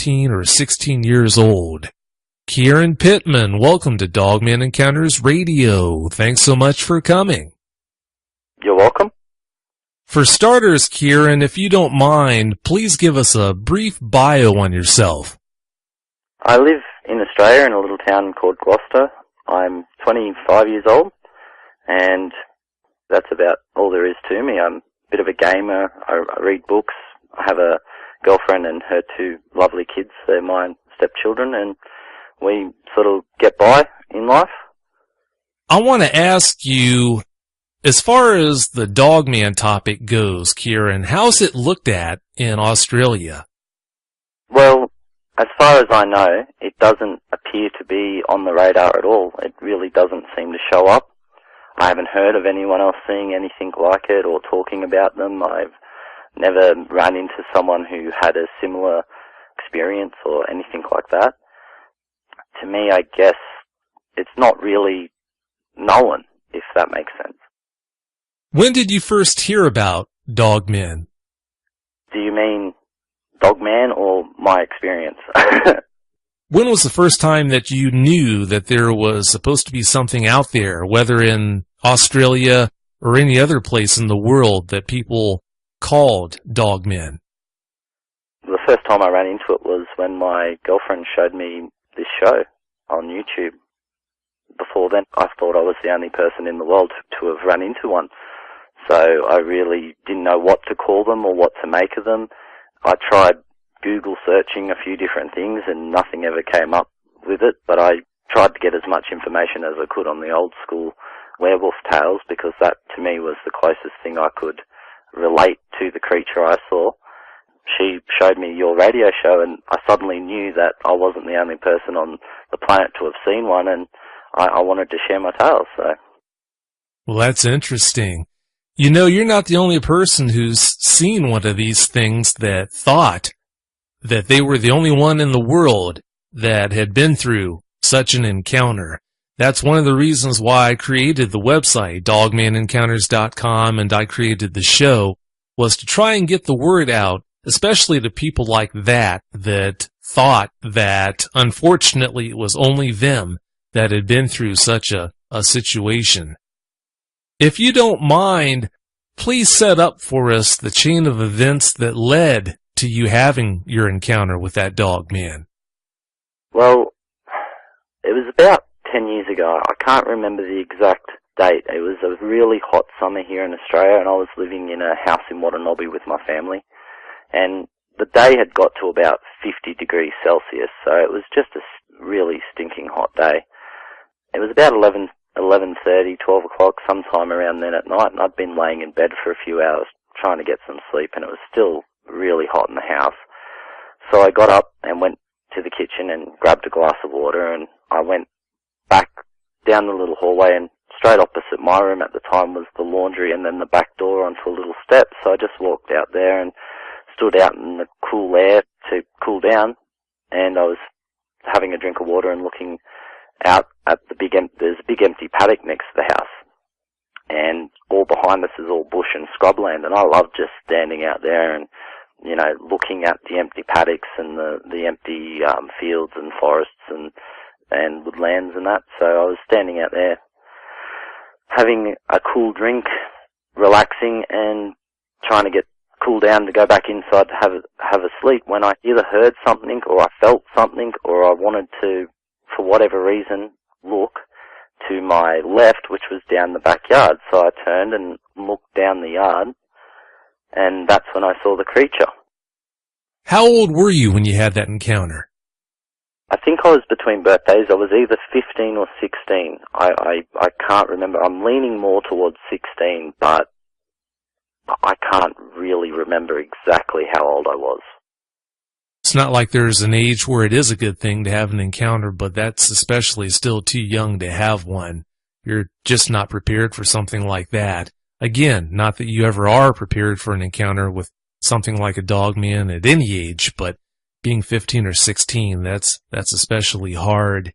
15 or 16 years old. Kieran Pittman, welcome to Dogman Encounters Radio. Thanks so much for coming. You're welcome. For starters, Kieran, if you don't mind, please give us a brief bio on yourself. I live in Australia in a little town called Gloucester. I'm 25 years old, and that's about all there is to me. I'm a bit of a gamer. I read books. I have a girlfriend and her two lovely kids. They're my stepchildren, and we sort of get by in life. I want to ask you, as far as the Dogman topic goes, Kieran, how's it looked at in Australia? Well, as far as I know, it doesn't appear to be on the radar at all. It really doesn't seem to show up. I haven't heard of anyone else seeing anything like it or talking about them. I've never run into someone who had a similar experience or anything like that. To me, I guess it's not really known, if that makes sense. When did you first hear about Dogmen? Do you mean Dogman or my experience? When was the first time that you knew that there was supposed to be something out there, whether in Australia or any other place in the world, that people called Dogmen? The first time I ran into it was when my girlfriend showed me this show on YouTube. Before then, I thought I was the only person in the world to have run into one. So I really didn't know what to call them or what to make of them. I tried Google searching a few different things and nothing ever came up with it, but I tried to get as much information as I could on the old school werewolf tales, because that to me was the closest thing I could relate to the creature I saw. She showed me your radio show, and I suddenly knew that I wasn't the only person on the planet to have seen one, and I wanted to share my tales. So. Well, that's interesting. You know, you're not the only person who's seen one of these things that thought that they were the only one in the world that had been through such an encounter. That's one of the reasons why I created the website, dogmanencounters.com, and I created the show, was to try and get the word out, especially to people like that thought that, unfortunately, it was only them that had been through such a situation. If you don't mind, please set up for us the chain of events that led to you having your encounter with that Dogman. Well, it was about 10 years ago. I can't remember the exact date. It was a really hot summer here in Australia, and I was living in a house in Watanabe with my family. And the day had got to about 50 degrees Celsius, so it was just a really stinking hot day. It was about 11:30, 12 o'clock, sometime around then at night, and I'd been laying in bed for a few hours trying to get some sleep, and it was still really hot in the house. So I got up and went to the kitchen and grabbed a glass of water, and I went back down the little hallway, and straight opposite my room at the time was the laundry and then the back door onto a little step. So I just walked out there and stood out in the cool air to cool down, and I was having a drink of water and looking out at there's a big empty paddock next to the house, and all behind us is all bush and scrubland, and I love just standing out there and, you know, looking at the empty paddocks and the empty fields and forests and woodlands and that. So I was standing out there having a cool drink, relaxing and trying to get cool down to go back inside to have a sleep, when I either heard something or I felt something, or I wanted to, for whatever reason, look to my left, which was down the backyard. So I turned and looked down the yard, and that's when I saw the creature. How old were you when you had that encounter? I think I was between birthdays. I was either 15 or 16. I can't remember. I'm leaning more towards 16, but I can't really remember exactly how old I was. It's not like there's an age where it is a good thing to have an encounter, but that's especially still too young to have one. You're just not prepared for something like that. Again, not that you ever are prepared for an encounter with something like a Dogman at any age, but being 15 or 16, that's especially hard.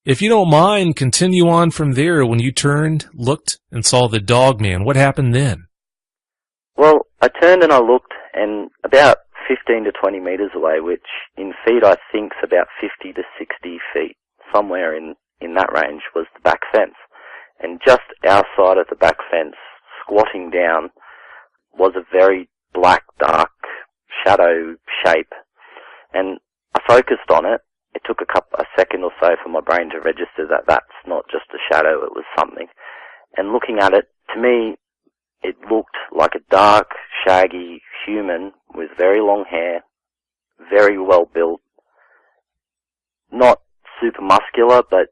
If you don't mind, continue on from there. When you turned, looked, and saw the Dogman, what happened then? Well, I turned and I looked, and about 15 to 20 metres away, which in feet I think is about 50 to 60 feet. Somewhere in that range was the back fence. And just outside of the back fence, squatting down, was a very black, dark shadow shape. And I focused on it. It took a second or so for my brain to register that that's not just a shadow, it was something. And looking at it, to me, it looked like a dark, shaggy human with very long hair, very well built, not super muscular, but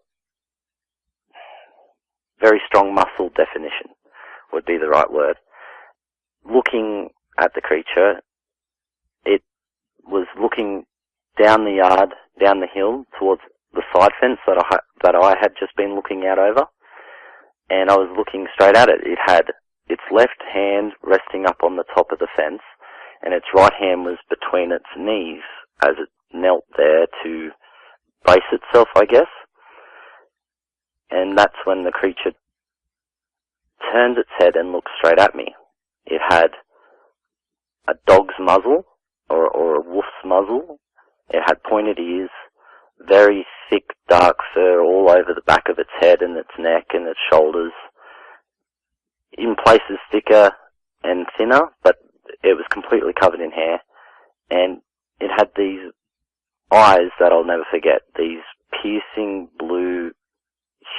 very strong muscle definition would be the right word. Looking at the creature, it was looking down the yard, down the hill, towards the side fence that I had just been looking out over, and I was looking straight at it. It had its left hand resting up on the top of the fence, and its right hand was between its knees as it knelt there to brace itself, I guess. And that's when the creature turned its head and looked straight at me. It had a dog's muzzle, or a wolf's muzzle. It had pointed ears, very thick, dark fur all over the back of its head and its neck and its shoulders. In places thicker and thinner, but it was completely covered in hair. And it had these eyes that I'll never forget, these piercing blue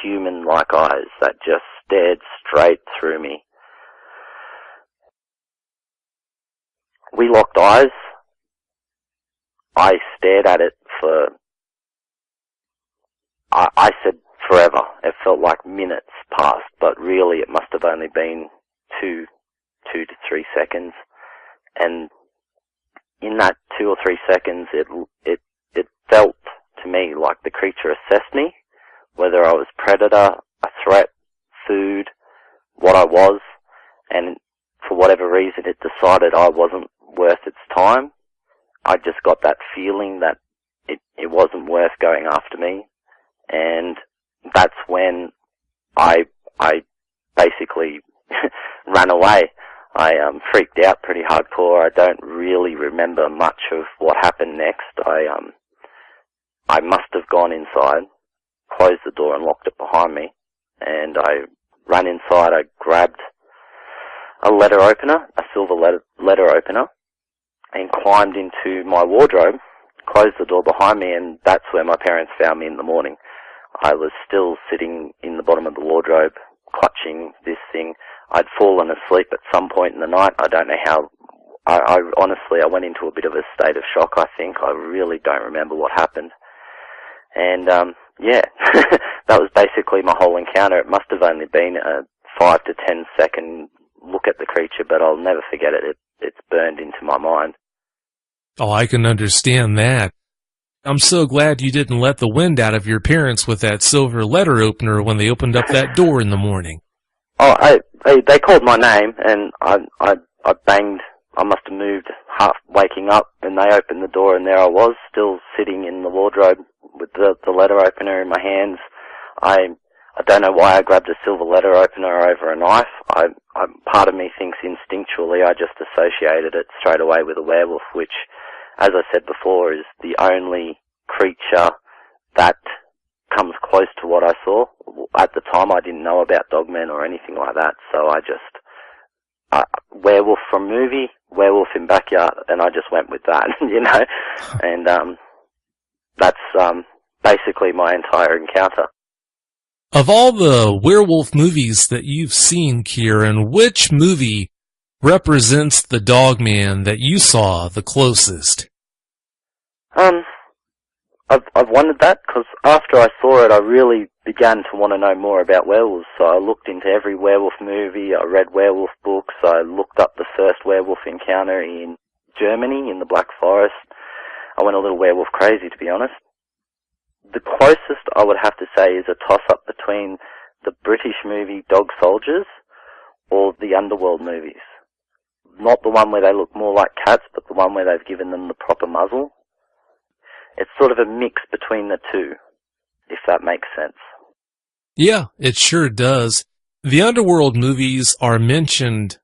human-like eyes that just stared straight through me. We locked eyes. I stared at it for, I said forever. It felt like minutes passed, but really it must have only been two to 3 seconds. And in that 2 or 3 seconds, it felt to me like the creature assessed me, whether I was predator, a threat, food, what I was, and for whatever reason it decided I wasn't worth its time. I just got that feeling that it wasn't worth going after me, and that's when I basically ran away. I freaked out pretty hardcore. I don't really remember much of what happened next. I must have gone inside, closed the door and locked it behind me, and I ran inside. I grabbed a letter opener, a silver letter opener, and climbed into my wardrobe, closed the door behind me, and that's where my parents found me in the morning. I was still sitting in the bottom of the wardrobe, clutching this thing. I'd fallen asleep at some point in the night. I don't know how. I honestly, I went into a bit of a state of shock, I think. I really don't remember what happened. And, yeah, that was basically my whole encounter. It must have only been a 5 to 10 second look at the creature, but I'll never forget it. It's burned into my mind. Oh, I can understand that. I'm so glad you didn't let the wind out of your parents with that silver letter opener when they opened up that door in the morning. Oh, they called my name, and I banged. I must have moved half waking up, and they opened the door, and there I was, still sitting in the wardrobe with the letter opener in my hands. I don't know why I grabbed a silver letter opener over a knife. Part of me thinks instinctually I just associated it straight away with a werewolf, which, as I said before, is the only creature that comes close to what I saw. At the time, I didn't know about dogmen or anything like that, so I just, werewolf from movie, werewolf in backyard, and I just went with that, you know, and that's basically my entire encounter. Of all the werewolf movies that you've seen, Kieran, which movie represents the dogman that you saw the closest? I've wondered that, because after I saw it, I really began to want to know more about werewolves. So I looked into every werewolf movie, I read werewolf books, I looked up the first werewolf encounter in Germany, in the Black Forest. I went a little werewolf crazy, to be honest. The closest I would have to say is a toss-up between the British movie Dog Soldiers or the Underworld movies. Not the one where they look more like cats, but the one where they've given them the proper muzzle. It's sort of a mix between the two, if that makes sense. Yeah, it sure does. The Underworld movies are mentioned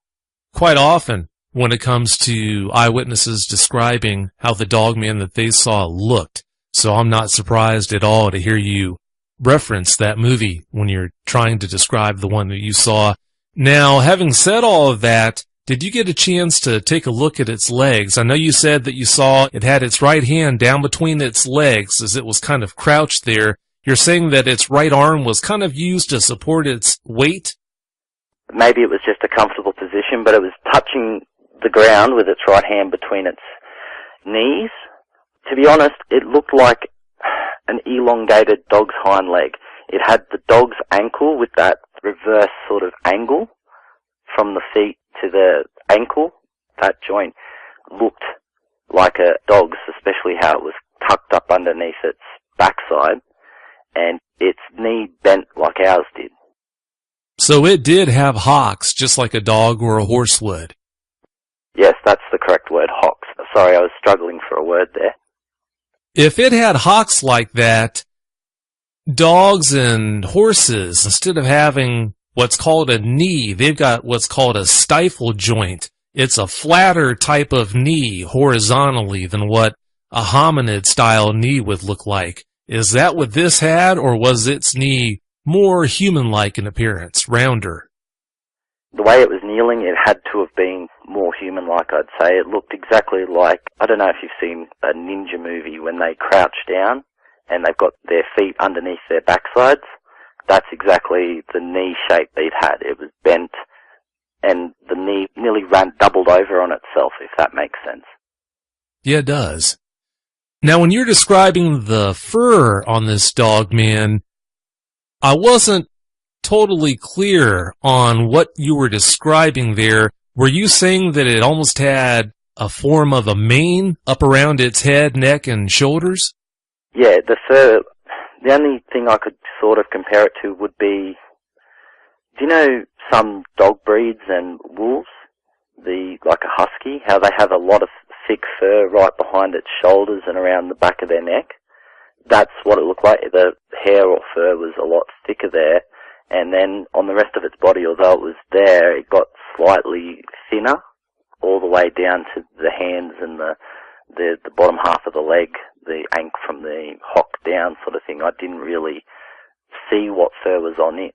quite often when it comes to eyewitnesses describing how the dogman that they saw looked. So I'm not surprised at all to hear you reference that movie when you're trying to describe the one that you saw. Now, having said all of that, did you get a chance to take a look at its legs? I know you said that you saw it had its right hand down between its legs as it was kind of crouched there. You're saying that its right arm was kind of used to support its weight? Maybe it was just a comfortable position, but it was touching the ground with its right hand between its knees. To be honest, it looked like an elongated dog's hind leg. It had the dog's ankle with that reverse sort of angle from the feet to the ankle. That joint looked like a dog's, especially how it was tucked up underneath its backside, and its knee bent like ours did. So it did have hocks, just like a dog or a horse would. Yes, that's the correct word, hocks. Sorry, I was struggling for a word there. If it had hocks like that, dogs and horses, instead of having what's called a knee, they've got what's called a stifle joint. It's a flatter type of knee horizontally than what a hominid-style knee would look like. Is that what this had, or was its knee more human-like in appearance, rounder? The way it was kneeling, it had to have been more human-like, I'd say. It looked exactly like, I don't know if you've seen a ninja movie when they crouch down and they've got their feet underneath their backsides. That's exactly the knee shape it had. It was bent and the knee nearly doubled over on itself, if that makes sense. Yeah, it does. Now, when you're describing the fur on this dog, man, I wasn't totally clear on what you were describing there. Were you saying that it almost had a form of a mane up around its head, neck, and shoulders? Yeah, the fur, the only thing I could sort of compare it to would be, do you know some dog breeds and wolves, like a husky, how they have a lot of thick fur right behind its shoulders and around the back of their neck? That's what it looked like. The hair or fur was a lot thicker there. And then on the rest of its body, although it was there, it got slightly thinner all the way down to the hands and the bottom half of the leg, the ankle from the hock down sort of thing. I didn't really see what fur was on it.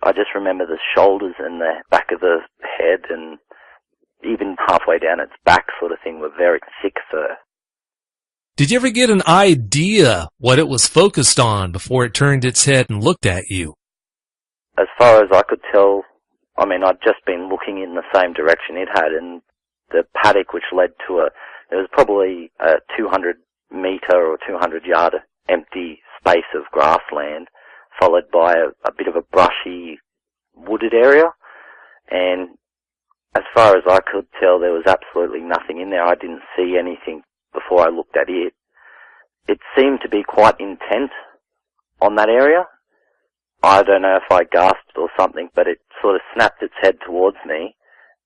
I just remember the shoulders and the back of the head and even halfway down its back sort of thing were very thick fur. Did you ever get an idea what it was focused on before it turned its head and looked at you? As far as I could tell, I mean, I'd just been looking in the same direction it had, and the paddock which led to there was probably a 200-metre or 200-yard empty space of grassland, followed by a bit of a brushy, wooded area. And as far as I could tell, there was absolutely nothing in there. I didn't see anything before I looked at it. It seemed to be quite intent on that area. I don't know if I gasped or something, but it sort of snapped its head towards me,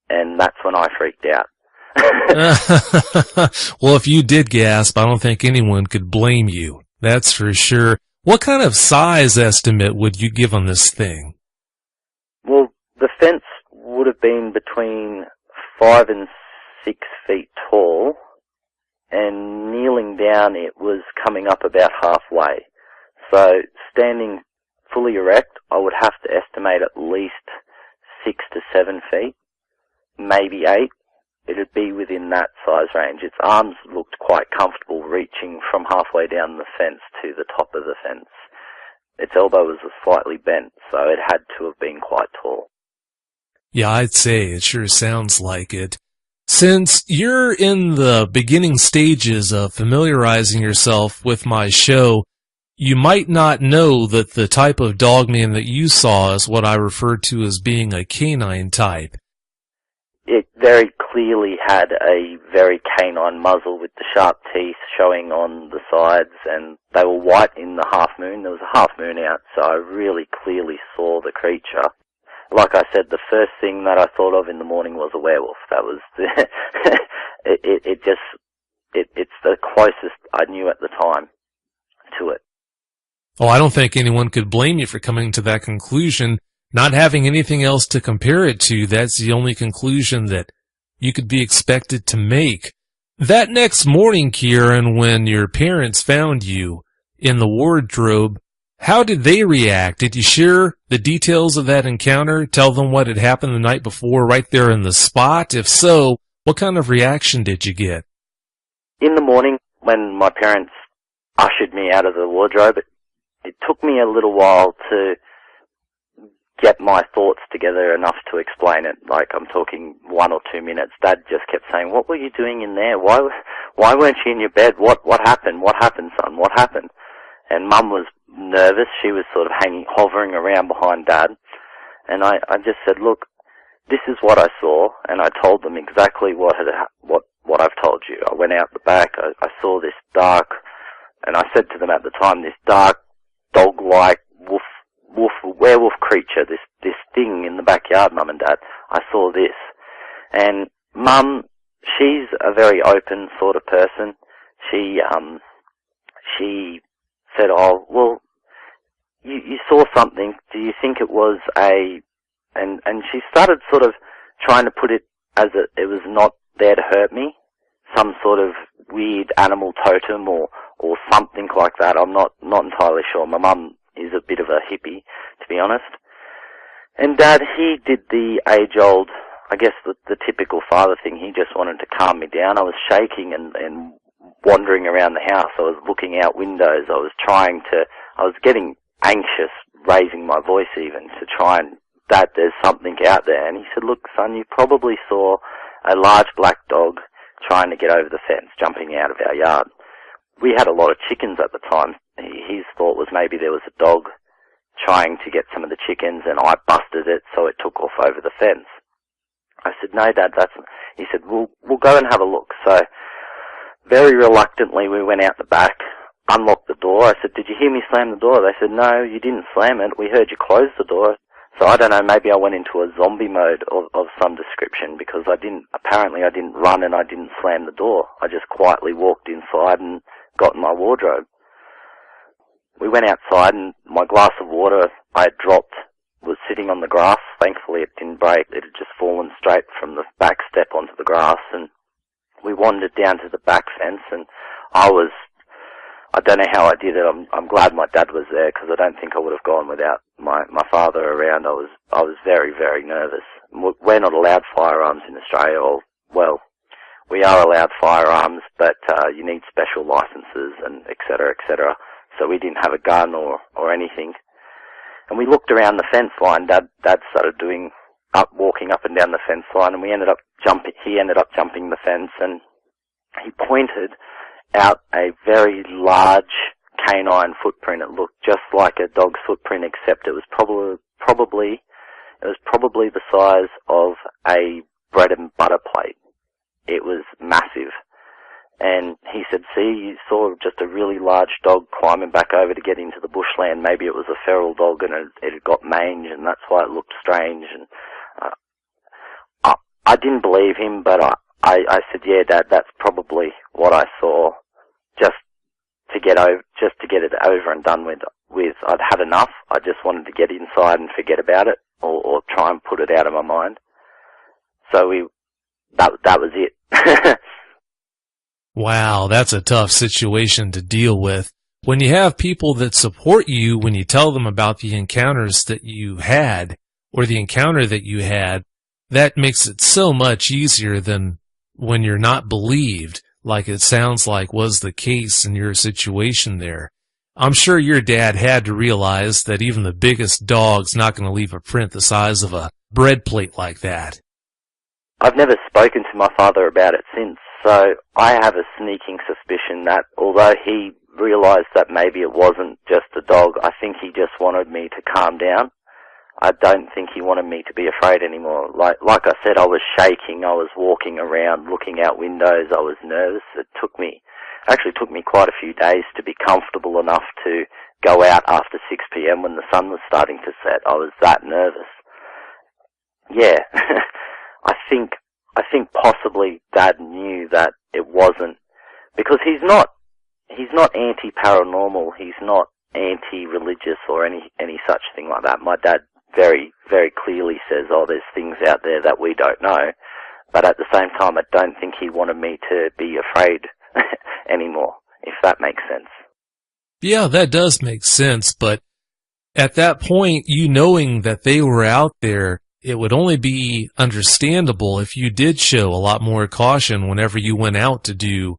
and that's when I freaked out. Well, if you did gasp, I don't think anyone could blame you. That's for sure. What kind of size estimate would you give on this thing? Well, the fence would have been between 5 and 6 feet tall, and kneeling down it was coming up about halfway. So standing fully erect, I would have to estimate at least 6 to 7 feet, maybe 8. It'd be within that size range. Its arms looked quite comfortable reaching from halfway down the fence to the top of the fence. Its elbow was slightly bent, so it had to have been quite tall. Yeah, I'd say it sure sounds like it. Since you're in the beginning stages of familiarizing yourself with my show, you might not know that the type of dogman that you saw is what I refer to as being a canine type. It very clearly had a very canine muzzle with the sharp teeth showing on the sides, and they were white in the half moon. There was a half moon out, so I really clearly saw the creature. Like I said, the first thing that I thought of in the morning was a werewolf. That was it's the closest I knew at the time to it. Oh, I don't think anyone could blame you for coming to that conclusion. Not having anything else to compare it to, that's the only conclusion that you could be expected to make. That next morning, Kieran, when your parents found you in the wardrobe, how did they react? Did you share the details of that encounter? Tell them what had happened the night before right there in the spot? If so, what kind of reaction did you get? In the morning, when my parents ushered me out of the wardrobe, it took me a little while to get my thoughts together enough to explain it. Like, I'm talking 1 or 2 minutes. Dad just kept saying, "What were you doing in there? Why weren't you in your bed? What happened? What happened, son? What happened?" And Mum was nervous. She was sort of hovering around behind Dad. And I just said, "Look, this is what I saw." And I told them exactly what I've told you. I went out the back. I saw this dark, and I said to them at the time, this dark, dog-like werewolf creature, this thing in the backyard, Mum and Dad. I saw this. And Mum, she's a very open sort of person. She said, "Oh, well, you saw something. Do you think it was and she started sort of trying to put it as it was not there to hurt me, some sort of weird animal totem or something like that. I'm not entirely sure. My mum is a bit of a hippie, to be honest. And Dad, he did the age-old, I guess the typical father thing. He just wanted to calm me down. I was shaking and wandering around the house. I was looking out windows. I was getting anxious, raising my voice even to try and, "Dad, there's something out there." And he said, "Look, son, you probably saw a large black dog trying to get over the fence, jumping out of our yard." We had a lot of chickens at the time. His thought was maybe there was a dog trying to get some of the chickens and I busted it, so it took off over the fence. I said, "No, Dad, he said, we'll go and have a look." So very reluctantly we went out the back, unlocked the door. I said, "Did you hear me slam the door?" They said, "No, you didn't slam it. We heard you close the door." So I don't know, maybe I went into a zombie mode of some description because I didn't run and I didn't slam the door. I just quietly walked inside and got in my wardrobe. We went outside and my glass of water I had dropped was sitting on the grass. Thankfully it didn't break. It had just fallen straight from the back step onto the grass, and we wandered down to the back fence, and I don't know how I did it. I'm glad my dad was there because I don't think I would have gone without my father around. I was very, very nervous. We're not allowed firearms in Australia. Well, we are allowed firearms, but you need special licenses and et cetera, so we didn't have a gun or anything. And we looked around the fence line. Dad started walking up and down the fence line, and he ended up jumping the fence, and he pointed out a very large canine footprint. It looked just like a dog's footprint, except it was probably the size of a bread and butter plate. It was massive. And he said, "See, you saw just a really large dog climbing back over to get into the bushland. Maybe it was a feral dog and it had got mange, and that's why it looked strange." And I didn't believe him, but I said, "Yeah, Dad, that's probably what I saw. Just to get it over and done with. I'd had enough. I just wanted to get inside and forget about it, or try and put it out of my mind." So that was it. Wow, that's a tough situation to deal with. When you have people that support you, when you tell them about the encounters that you had, or the encounter that you had, that makes it so much easier than when you're not believed, like it sounds like was the case in your situation there. I'm sure your dad had to realize that even the biggest dog's not going to leave a print the size of a bread plate like that. I've never spoken to my father about it since, so I have a sneaking suspicion that although he realized that maybe it wasn't just a dog, I think he just wanted me to calm down. I don't think he wanted me to be afraid anymore. Like I said, I was shaking, I was walking around, looking out windows, I was nervous. It actually took me quite a few days to be comfortable enough to go out after 6 p.m. when the sun was starting to set. I was that nervous. Yeah, I think possibly Dad knew that it wasn't, because he's not anti-paranormal, he's not anti-religious or any such thing like that. My dad very, very clearly says, "Oh, there's things out there that we don't know." but at the same time, I don't think he wanted me to be afraid anymore, if that makes sense. Yeah, that does make sense, but at that point, you knowing that they were out there, it would only be understandable if you did show a lot more caution whenever you went out to do,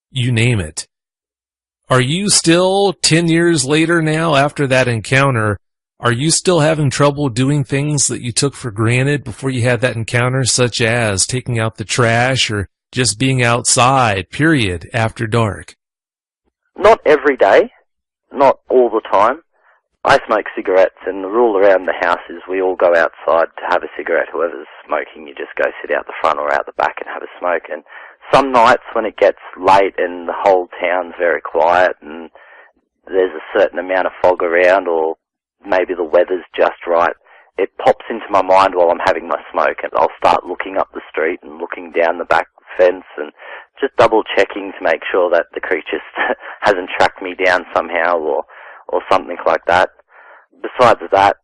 you name it. Are you still, 10 years later now, after that encounter, are you still having trouble doing things that you took for granted before you had that encounter, such as taking out the trash or just being outside, period, after dark? Not every day, not all the time. I smoke cigarettes, and the rule around the house is we all go outside to have a cigarette. Whoever's smoking, you just go sit out the front or out the back and have a smoke. And some nights when it gets late and the whole town's very quiet and there's a certain amount of fog around, or maybe the weather's just right, it pops into my mind while I'm having my smoke, and I'll start looking up the street and looking down the back fence and just double checking to make sure that the creature hasn't tracked me down somehow or something like that. Besides that,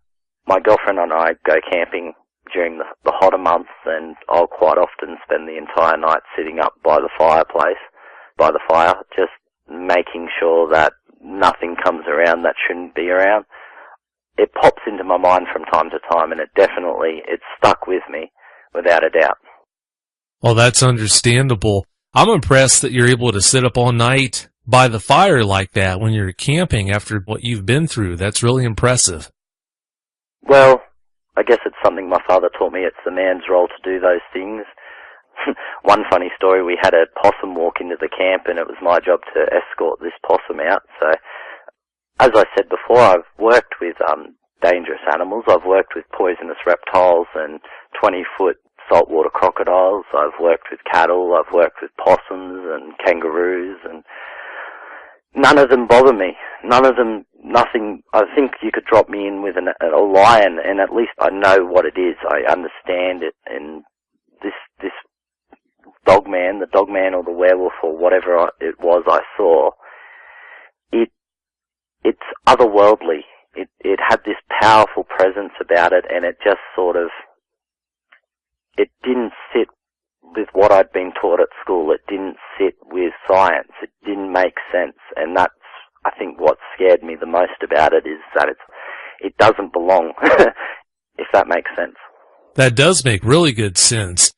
my girlfriend and I go camping during the hotter months, and I'll quite often spend the entire night sitting up by the fire, just making sure that nothing comes around that shouldn't be around. It pops into my mind from time to time, and it's stuck with me, without a doubt. Well, that's understandable. I'm impressed that you're able to sit up all night by the fire like that when you're camping after what you've been through. That's really impressive. Well, I guess it's something my father taught me. It's the man's role to do those things. One funny story, we had a possum walk into the camp, and it was my job to escort this possum out. So, as I said before, I've worked with dangerous animals. I've worked with poisonous reptiles and 20-foot saltwater crocodiles. I've worked with cattle. I've worked with possums and kangaroos, and none of them bother me. Nothing. I think you could drop me in with a lion, and at least I know what it is. I understand it. And this the dogman or the werewolf or whatever it was I saw, it's otherworldly. It had this powerful presence about it, and it just it didn't sit with what I'd been taught at school. It didn't sit with science. It didn't make sense, and that's, I think, what scared me the most about it, is that it doesn't belong, if that makes sense. That does make really good sense.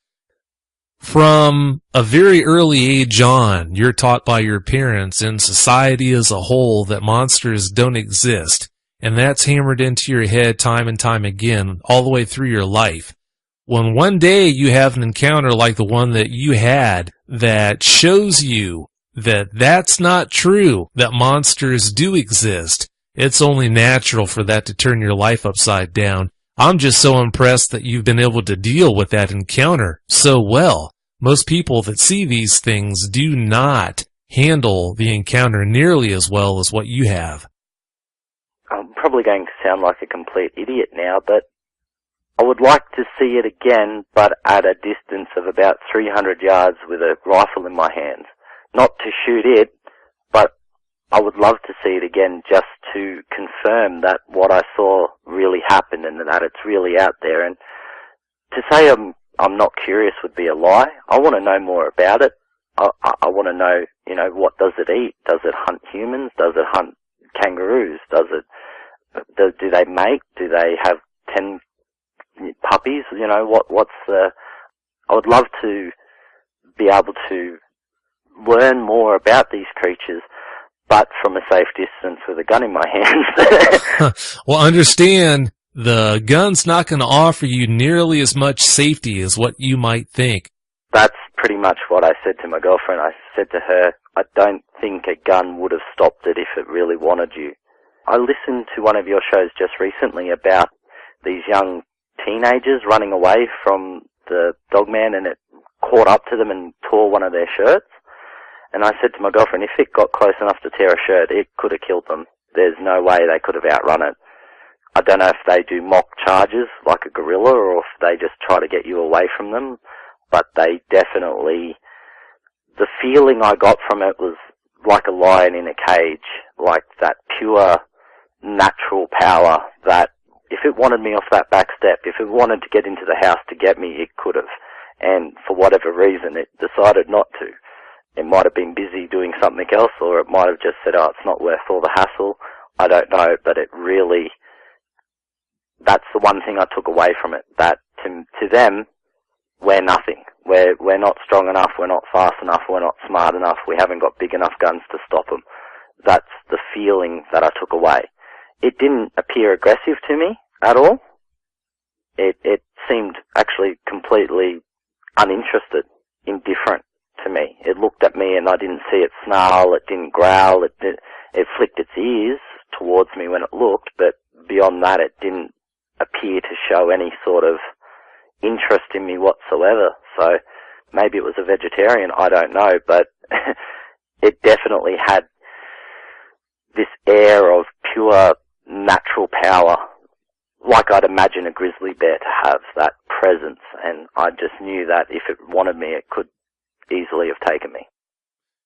From a very early age on, you're taught by your parents and society as a whole that monsters don't exist, and that's hammered into your head time and time again, all the way through your life. When one day you have an encounter like the one that you had that shows you that that's not true, that monsters do exist, it's only natural for that to turn your life upside down. I'm just so impressed that you've been able to deal with that encounter so well. Most people that see these things do not handle the encounter nearly as well as what you have. I'm probably going to sound like a complete idiot now, but I would like to see it again, but at a distance of about 300 yards with a rifle in my hands. Not to shoot it, but I would love to see it again just to confirm that what I saw really happened and that it's really out there. And to say I'm not curious would be a lie. I want to know more about it. I want to know, what does it eat? Does it hunt humans? Does it hunt kangaroos? Do they mate? Do they have 10 puppies? What's the... I would love to be able to learn more about these creatures, but from a safe distance with a gun in my hands. Well, understand, the gun's not going to offer you nearly as much safety as what you might think. That's pretty much what I said to my girlfriend. I said to her, I don't think a gun would have stopped it if it really wanted you. I listened to one of your shows just recently about these young teenagers running away from the dogman, and it caught up to them and tore one of their shirts. And I said to my girlfriend, if it got close enough to tear a shirt, it could have killed them. There's no way they could have outrun it. I don't know if they do mock charges like a gorilla or if they just try to get you away from them, but they definitely... The feeling I got from it was like a lion in a cage, like that pure, natural power that if it wanted me off that back step, if it wanted to get into the house to get me, it could have. and for whatever reason it decided not to. It might have been busy doing something else, or it might have just said, oh, it's not worth all the hassle. I don't know, but it really, that's the one thing I took away from it, that to them, we're nothing. We're not strong enough, we're not fast enough, we're not smart enough, we haven't got big enough guns to stop them. That's the feeling that I took away. It didn't appear aggressive to me at all. It seemed actually completely uninterested, indifferent to me. It looked at me and I didn't see it snarl, it didn't growl, it flicked its ears towards me when it looked, but beyond that it didn't appear to show any sort of interest in me whatsoever. So maybe it was a vegetarian, I don't know, but it definitely had this air of pure natural power, like I'd imagine a grizzly bear to have, that presence, and I just knew that if it wanted me, it could easily have taken me.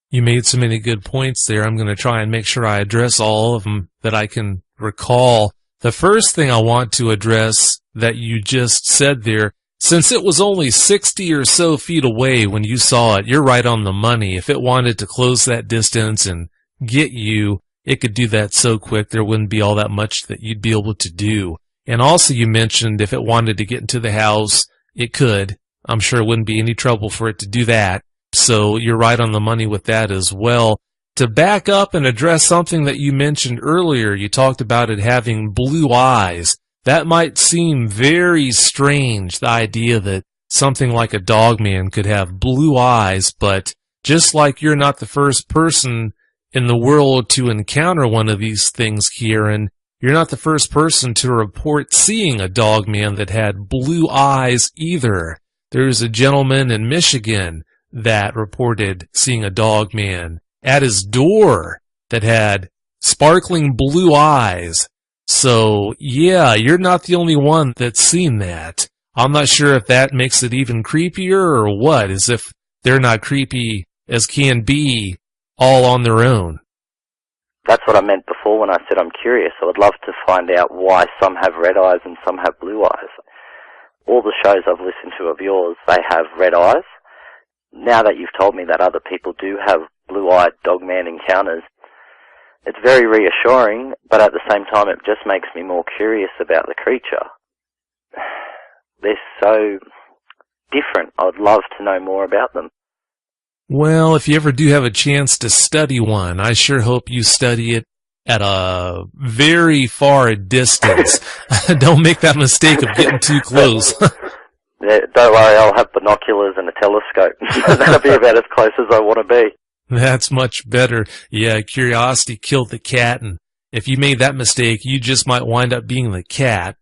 You made so many good points there. I'm going to try and make sure I address all of them that I can recall. The first thing I want to address that you just said there, since it was only 60 or so feet away when you saw it, you're right on the money. If it wanted to close that distance and get you, it could do that so quick there wouldn't be all that much that you'd be able to do. And also you mentioned if it wanted to get into the house, it could. I'm sure it wouldn't be any trouble for it to do that. So you're right on the money with that as well. To back up and address something that you mentioned earlier, you talked about it having blue eyes. That might seem very strange, the idea that something like a dogman could have blue eyes, but just like you're not the first person in the world to encounter one of these things, Kieran, you're not the first person to report seeing a dogman that had blue eyes either. There's a gentleman in Michigan that reported seeing a dogman at his door that had sparkling blue eyes. So, yeah, you're not the only one that's seen that. I'm not sure if that makes it even creepier or what, as if they're not creepy as can be all on their own. That's what I meant before when I said I'm curious. I would love to find out why some have red eyes and some have blue eyes. All the shows I've listened to of yours, they have red eyes. Now that you've told me that other people do have blue-eyed dogman encounters, it's very reassuring, but at the same time it just makes me more curious about the creature. They're so different. I would love to know more about them. Well, if you ever do have a chance to study one, I sure hope you study it at a very far distance. Don't make that mistake of getting too close. Yeah, don't worry, I'll have binoculars and a telescope. That'll be about as close as I want to be. That's much better. Yeah, curiosity killed the cat, and if you made that mistake, you just might wind up being the cat.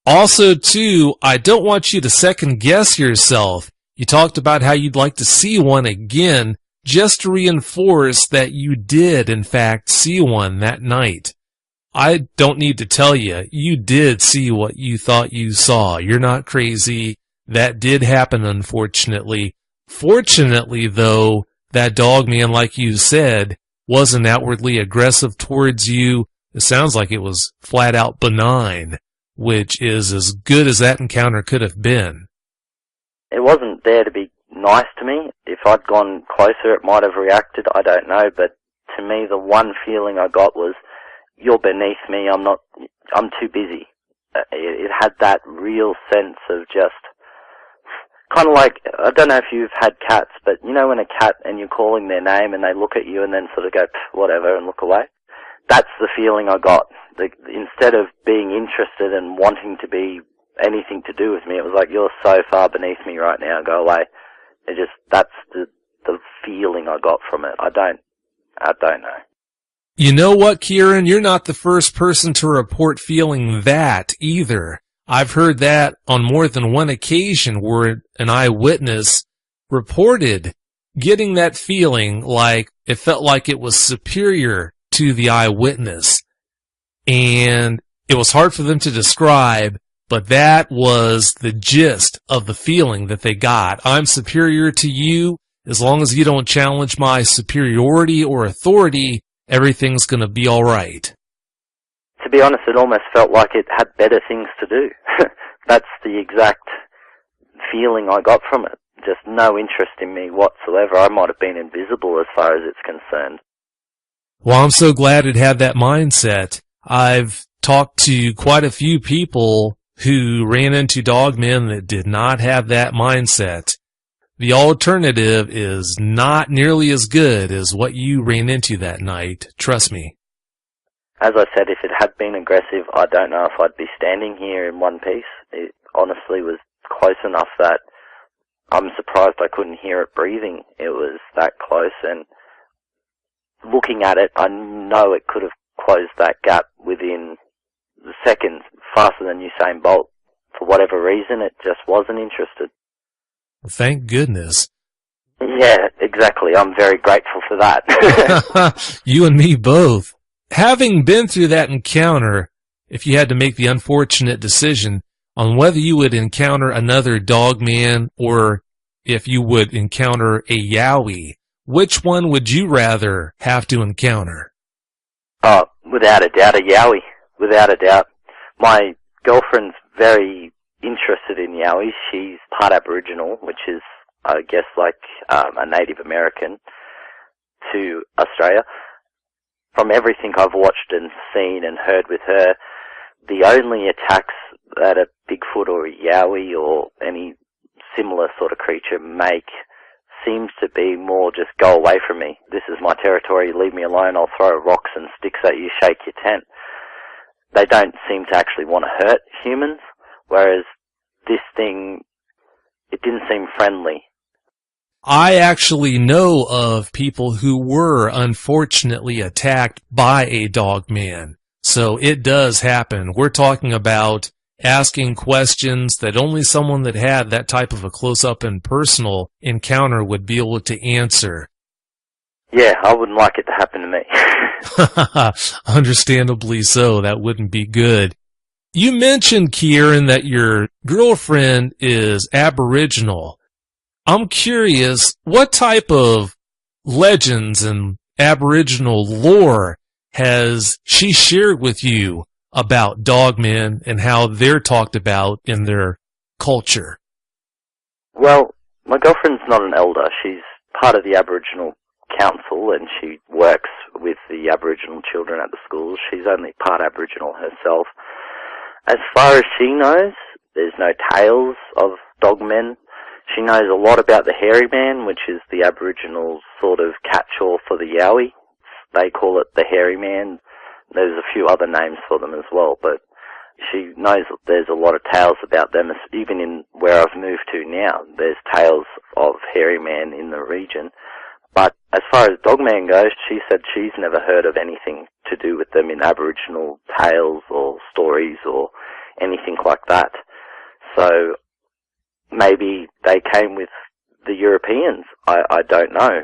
Also, too, I don't want you to second-guess yourself. You talked about how you'd like to see one again, just to reinforce that you did, in fact, see one that night. I don't need to tell you, you did see what you thought you saw. You're not crazy. That did happen, unfortunately. Fortunately, though, that dogman, like you said, wasn't outwardly aggressive towards you. It sounds like it was flat-out benign, which is as good as that encounter could have been. It wasn't there to be nice to me. If I'd gone closer, it might have reacted. I don't know, but to me, the one feeling I got was, you're beneath me, I'm too busy. It had that real sense of just, kind of like, I don't know if you've had cats, but you know when a cat and you're calling their name and they look at you and then sort of go, whatever, and look away? That's the feeling I got. Instead of being interested and wanting to be anything to do with me, it was like, you're so far beneath me right now, go away. That's the feeling I got from it. I don't know. You know what, Kieran? You're not the first person to report feeling that either. I've heard that on more than one occasion where an eyewitness reported getting that feeling like it felt like it was superior to the eyewitness. And it was hard for them to describe, but that was the gist of the feeling that they got. I'm superior to you. As long as you don't challenge my superiority or authority, everything's going to be all right. To be honest, it almost felt like it had better things to do. That's the exact feeling I got from it. just no interest in me whatsoever. I might have been invisible as far as it's concerned. Well, I'm so glad it had that mindset. I've talked to quite a few people who ran into dogmen that did not have that mindset. The alternative is not nearly as good as what you ran into that night. Trust me. As I said, if it had been aggressive, I don't know if I'd be standing here in one piece. It honestly was close enough that I'm surprised I couldn't hear it breathing. It was that close, and looking at it, I know it could have closed that gap within seconds, faster than Usain Bolt. For whatever reason, it just wasn't interested. Thank goodness. Yeah, exactly. I'm very grateful for that. You and me both. Having been through that encounter, if you had to make the unfortunate decision on whether you would encounter another dogman or if you would encounter a Yowie, which one would you rather have to encounter? Oh, without a doubt, a Yowie. Without a doubt. My girlfriend's very interested in Yowies. She's part Aboriginal, which is, I guess, like a Native American to Australia. From everything I've watched and seen and heard with her, the only attacks that a Bigfoot or a Yowie or any similar sort of creature make seems to be more just go away from me. This is my territory, leave me alone, I'll throw rocks and sticks at you, shake your tent. They don't seem to actually want to hurt humans, whereas this thing, it didn't seem friendly. I actually know of people who were unfortunately attacked by a dogman. So it does happen. We're talking about asking questions that only someone that had that type of a close-up and personal encounter would be able to answer. Yeah, I wouldn't like it to happen to me. Understandably so. That wouldn't be good. You mentioned, Kieran, that your girlfriend is Aboriginal. I'm curious, what type of legends and Aboriginal lore has she shared with you about dogmen and how they're talked about in their culture? Well, my girlfriend's not an elder. She's part of the Aboriginal Council and she works with the Aboriginal children at the schools. She's only part Aboriginal herself. As far as she knows, there's no tales of dogmen. She knows a lot about the hairy man, which is the Aboriginal sort of catch-all for the Yowie. They call it the hairy man. There's a few other names for them as well, but she knows that there's a lot of tales about them. Even in where I've moved to now, there's tales of hairy man in the region. But as far as dogman goes, she said she's never heard of anything to do with them in Aboriginal tales or stories or anything like that. So maybe they came with the Europeans. I don't know.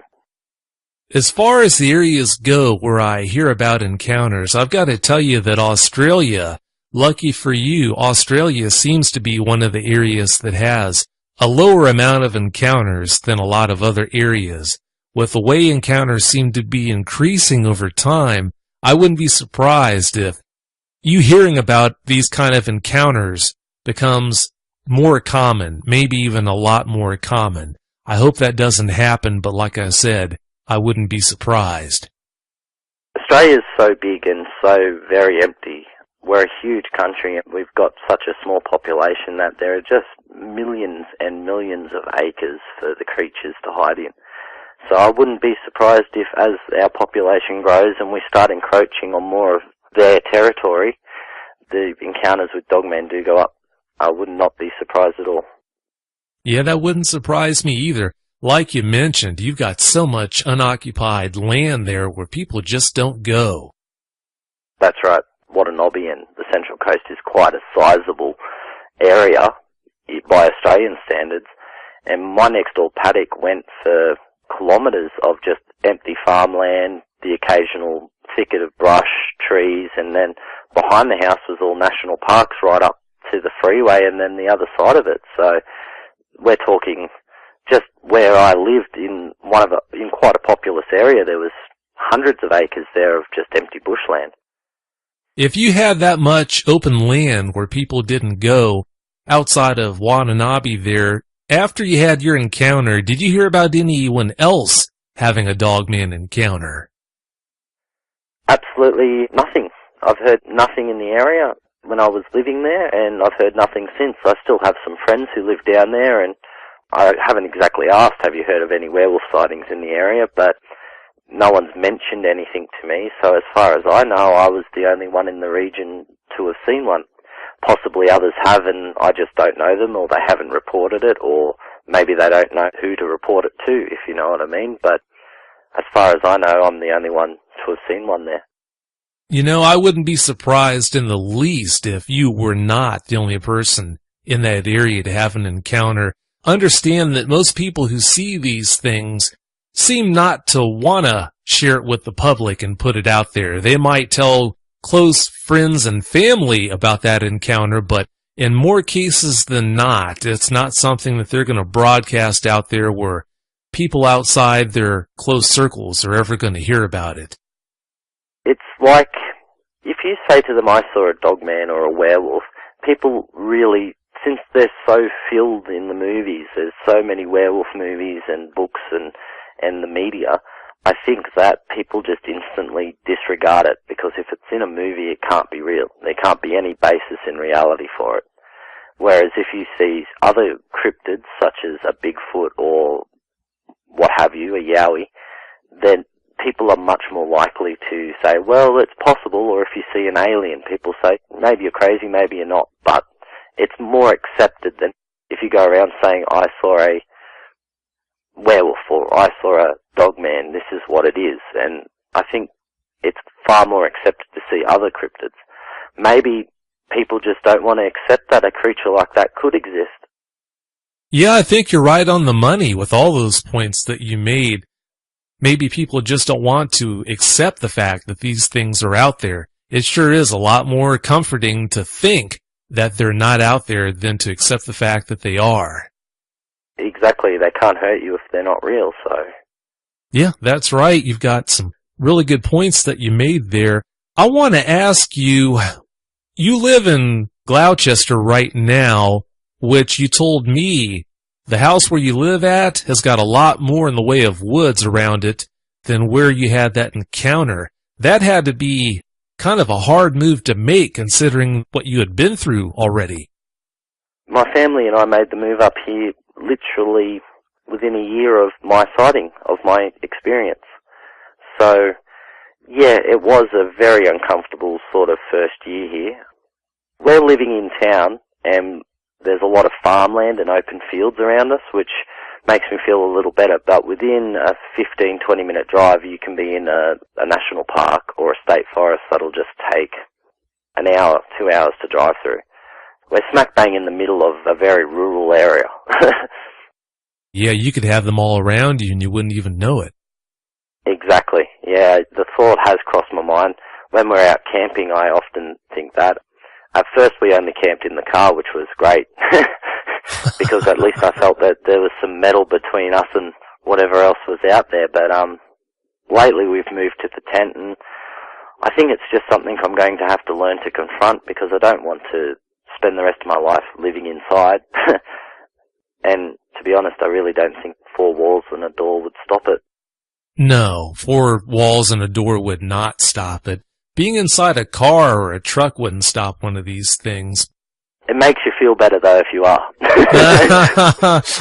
As far as the areas go where I hear about encounters, I've got to tell you that Australia, lucky for you, Australia seems to be one of the areas that has a lower amount of encounters than a lot of other areas. With the way encounters seem to be increasing over time, I wouldn't be surprised if you hearing about these kind of encounters becomes more common, maybe even a lot more common. I hope that doesn't happen, but like I said, I wouldn't be surprised. Australia's so big and so very empty. We're a huge country and we've got such a small population that there are just millions and millions of acres for the creatures to hide in. So I wouldn't be surprised if as our population grows and we start encroaching on more of their territory, the encounters with dogmen do go up. I would not be surprised at all. Yeah, that wouldn't surprise me either. Like you mentioned, you've got so much unoccupied land there where people just don't go. That's right. Watanabe and the Central Coast is quite a sizable area by Australian standards. And my next door paddock went for kilometres of just empty farmland, the occasional thicket of brush, trees, and then behind the house was all national parks right up to the freeway and then the other side of it. So we're talking just where I lived in quite a populous area, there was hundreds of acres there of just empty bushland. If you had that much open land where people didn't go outside of Watanabe there, After you had your encounter, did you hear about anyone else having a dogman encounter? Absolutely nothing. I've heard nothing in the area when I was living there, and I've heard nothing since. I still have some friends who live down there, and I haven't exactly asked, have you heard of any werewolf sightings in the area, but no one's mentioned anything to me, so as far as I know, I was the only one in the region to have seen one. Possibly others have, and I just don't know them, or they haven't reported it, or maybe they don't know who to report it to, if you know what I mean, but as far as I know, I'm the only one to have seen one there. You know, I wouldn't be surprised in the least if you were not the only person in that area to have an encounter. Understand that most people who see these things seem not to want to share it with the public and put it out there. They might tell close friends and family about that encounter, but in more cases than not, it's not something that they're going to broadcast out there where people outside their close circles are ever going to hear about it. It's like, if you say to them, I saw a dogman or a werewolf, people really, since they're so filled in the movies, there's so many werewolf movies and books and the media, I think that people just instantly disregard it, because if it's in a movie, it can't be real. There can't be any basis in reality for it. Whereas if you see other cryptids, such as a Bigfoot or what have you, a Yowie, then people are much more likely to say, well, it's possible, or if you see an alien, people say, maybe you're crazy, maybe you're not, but it's more accepted than if you go around saying, I saw a werewolf or I saw a dogman, this is what it is. And I think it's far more accepted to see other cryptids. Maybe people just don't want to accept that a creature like that could exist. Yeah, I think you're right on the money with all those points that you made. Maybe people just don't want to accept the fact that these things are out there. It sure is a lot more comforting to think that they're not out there than to accept the fact that they are. Exactly. They can't hurt you if they're not real, so. Yeah, that's right. You've got some really good points that you made there. I want to ask you, you live in Gloucester right now, which you told me the house where you live at has got a lot more in the way of woods around it than where you had that encounter. That had to be kind of a hard move to make, considering what you had been through already. My family and I made the move up here literally within a year of my sighting, of my experience. So, yeah, it was a very uncomfortable sort of first year here. We're living in town, and there's a lot of farmland and open fields around us, which makes me feel a little better. But within a 15, 20-minute drive, you can be in a national park or a state forest that'll just take an hour, 2 hours to drive through. We're smack bang in the middle of a very rural area. Yeah, you could have them all around you and you wouldn't even know it. Exactly. Yeah, the thought has crossed my mind. When we're out camping, I often think that. At first, we only camped in the car, which was great, because at least I felt that there was some metal between us and whatever else was out there. But lately, we've moved to the tent, and I think it's just something I'm going to have to learn to confront, because I don't want to spend the rest of my life living inside. And to be honest, I really don't think 4 walls and a door would stop it. No, 4 walls and a door would not stop it. Being inside a car or a truck wouldn't stop one of these things. It makes you feel better, though, if you are.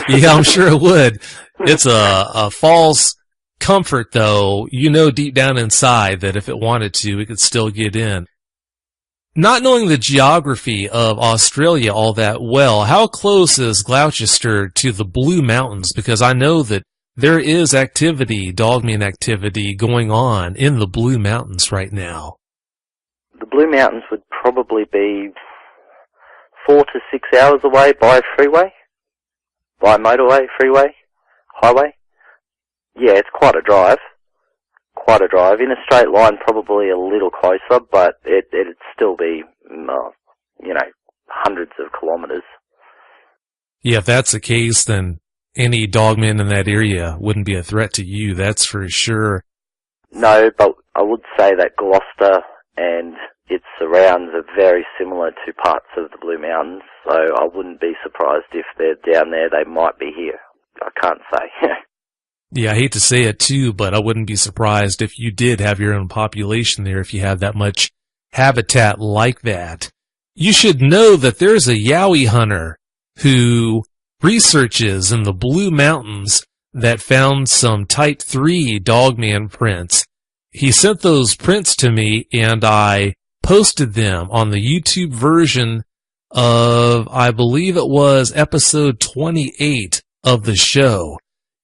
Yeah, I'm sure it would. It's a false comfort, though. You know deep down inside that if it wanted to, it could still get in. Not knowing the geography of Australia all that well, how close is Gloucester to the Blue Mountains? Because I know that there is activity, dogman activity, going on in the Blue Mountains right now. The Blue Mountains would probably be 4 to 6 hours away by freeway, by motorway, freeway, highway. Yeah, it's quite a drive. Quite a drive. In a straight line, probably a little closer, but it'd still be, hundreds of kilometres. Yeah, if that's the case, then any dogman in that area wouldn't be a threat to you, that's for sure. No, but I would say that Gloucester and its surroundings surrounds are very similar to parts of the Blue Mountains, so I wouldn't be surprised if they're down there. They might be here. I can't say. Yeah, I hate to say it too, but I wouldn't be surprised if you did have your own population there, if you had that much habitat like that. You should know that there's a Yowie hunter who researches in the Blue Mountains that found some Type 3 Dogman prints. He sent those prints to me, and I posted them on the YouTube version of, I believe it was episode 28 of the show.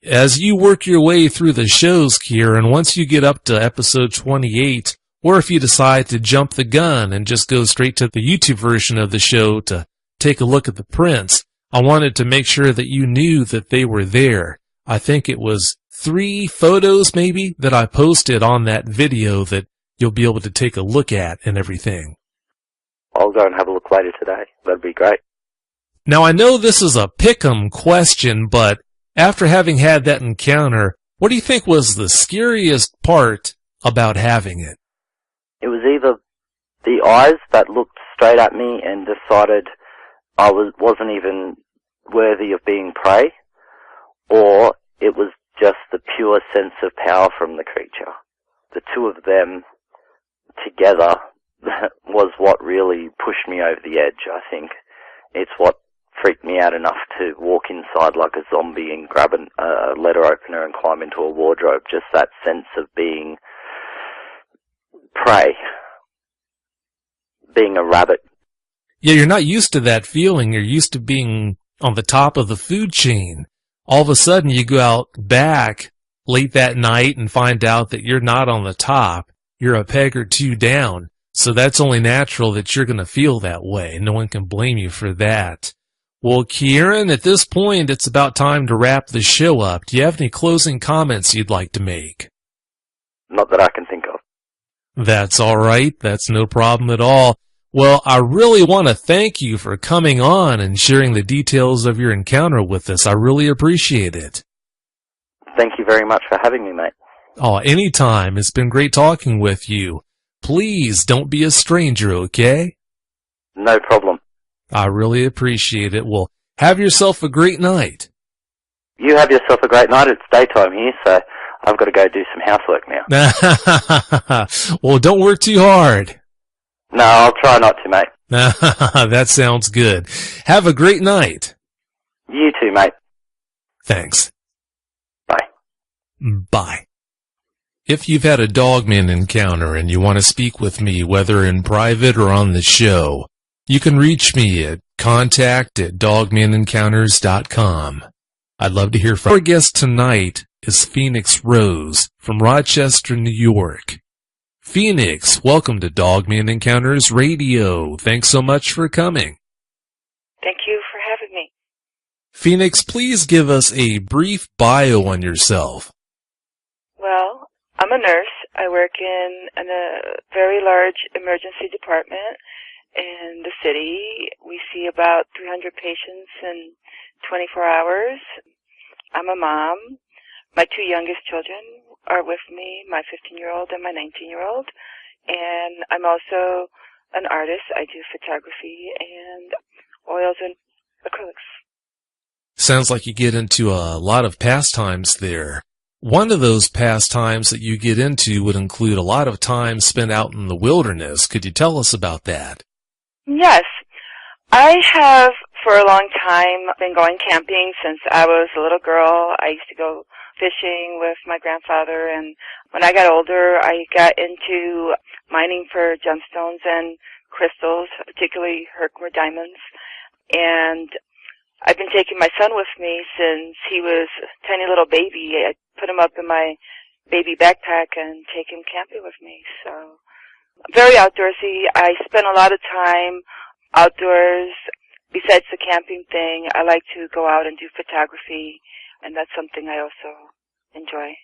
As you work your way through the shows, Kieran, once you get up to episode 28, or if you decide to jump the gun and just go straight to the YouTube version of the show to take a look at the prints, I wanted to make sure that you knew that they were there. I think it was 3 photos maybe that I posted on that video that you'll be able to take a look at and everything. I'll go and have a look later today. That'd be great. Now, I know this is a pick'em question, but after having had that encounter, what do you think was the scariest part about having it? It was either the eyes that looked straight at me and decided I wasn't even worthy of being prey, or it was just the pure sense of power from the creature. The two of them together was what really pushed me over the edge, I think. It's what freaked me out enough to walk inside like a zombie and grab a letter opener and climb into a wardrobe. Just that sense of being prey, being a rabbit. Yeah, you're not used to that feeling. You're used to being on the top of the food chain. All of a sudden you go out back late that night and find out that you're not on the top. You're a peg or two down. So that's only natural that you're going to feel that way. No one can blame you for that. Well, Kieran, at this point, it's about time to wrap the show up. Do you have any closing comments you'd like to make? Not that I can think of. That's all right. That's no problem at all. Well, I really want to thank you for coming on and sharing the details of your encounter with us. I really appreciate it. Thank you very much for having me, mate. Oh, anytime. It's been great talking with you. Please don't be a stranger, okay? No problem. I really appreciate it. Well, have yourself a great night. You have yourself a great night. It's daytime here, so I've got to go do some housework now. Well, don't work too hard. No, I'll try not to, mate. That sounds good. Have a great night. You too, mate. Thanks. Bye. Bye. If you've had a Dogman encounter and you want to speak with me, whether in private or on the show, you can reach me at contact@dogmanencounters.com. I'd love to hear from you. Our guest tonight is Phoenix Rose from Rochester, New York. Phoenix, welcome to Dogman Encounters Radio. Thanks so much for coming. Thank you for having me. Phoenix, please give us a brief bio on yourself. Well, I'm a nurse. I work in a very large emergency department in the city. We see about 300 patients in 24 hours. I'm a mom. My 2 youngest children are with me, my 15-year-old and my 19-year-old. And I'm also an artist. I do photography and oils and acrylics. Sounds like you get into a lot of pastimes there. One of those pastimes that you get into would include a lot of time spent out in the wilderness. Could you tell us about that? Yes. I have, for a long time, been going camping since I was a little girl. I used to go fishing with my grandfather, and when I got older, I got into mining for gemstones and crystals, particularly Herkimer diamonds. And I've been taking my son with me since he was a tiny little baby. I put him up in my baby backpack and take him camping with me. So, very outdoorsy. I spend a lot of time outdoors. Besides the camping thing, I like to go out and do photography, and that's something I also enjoy.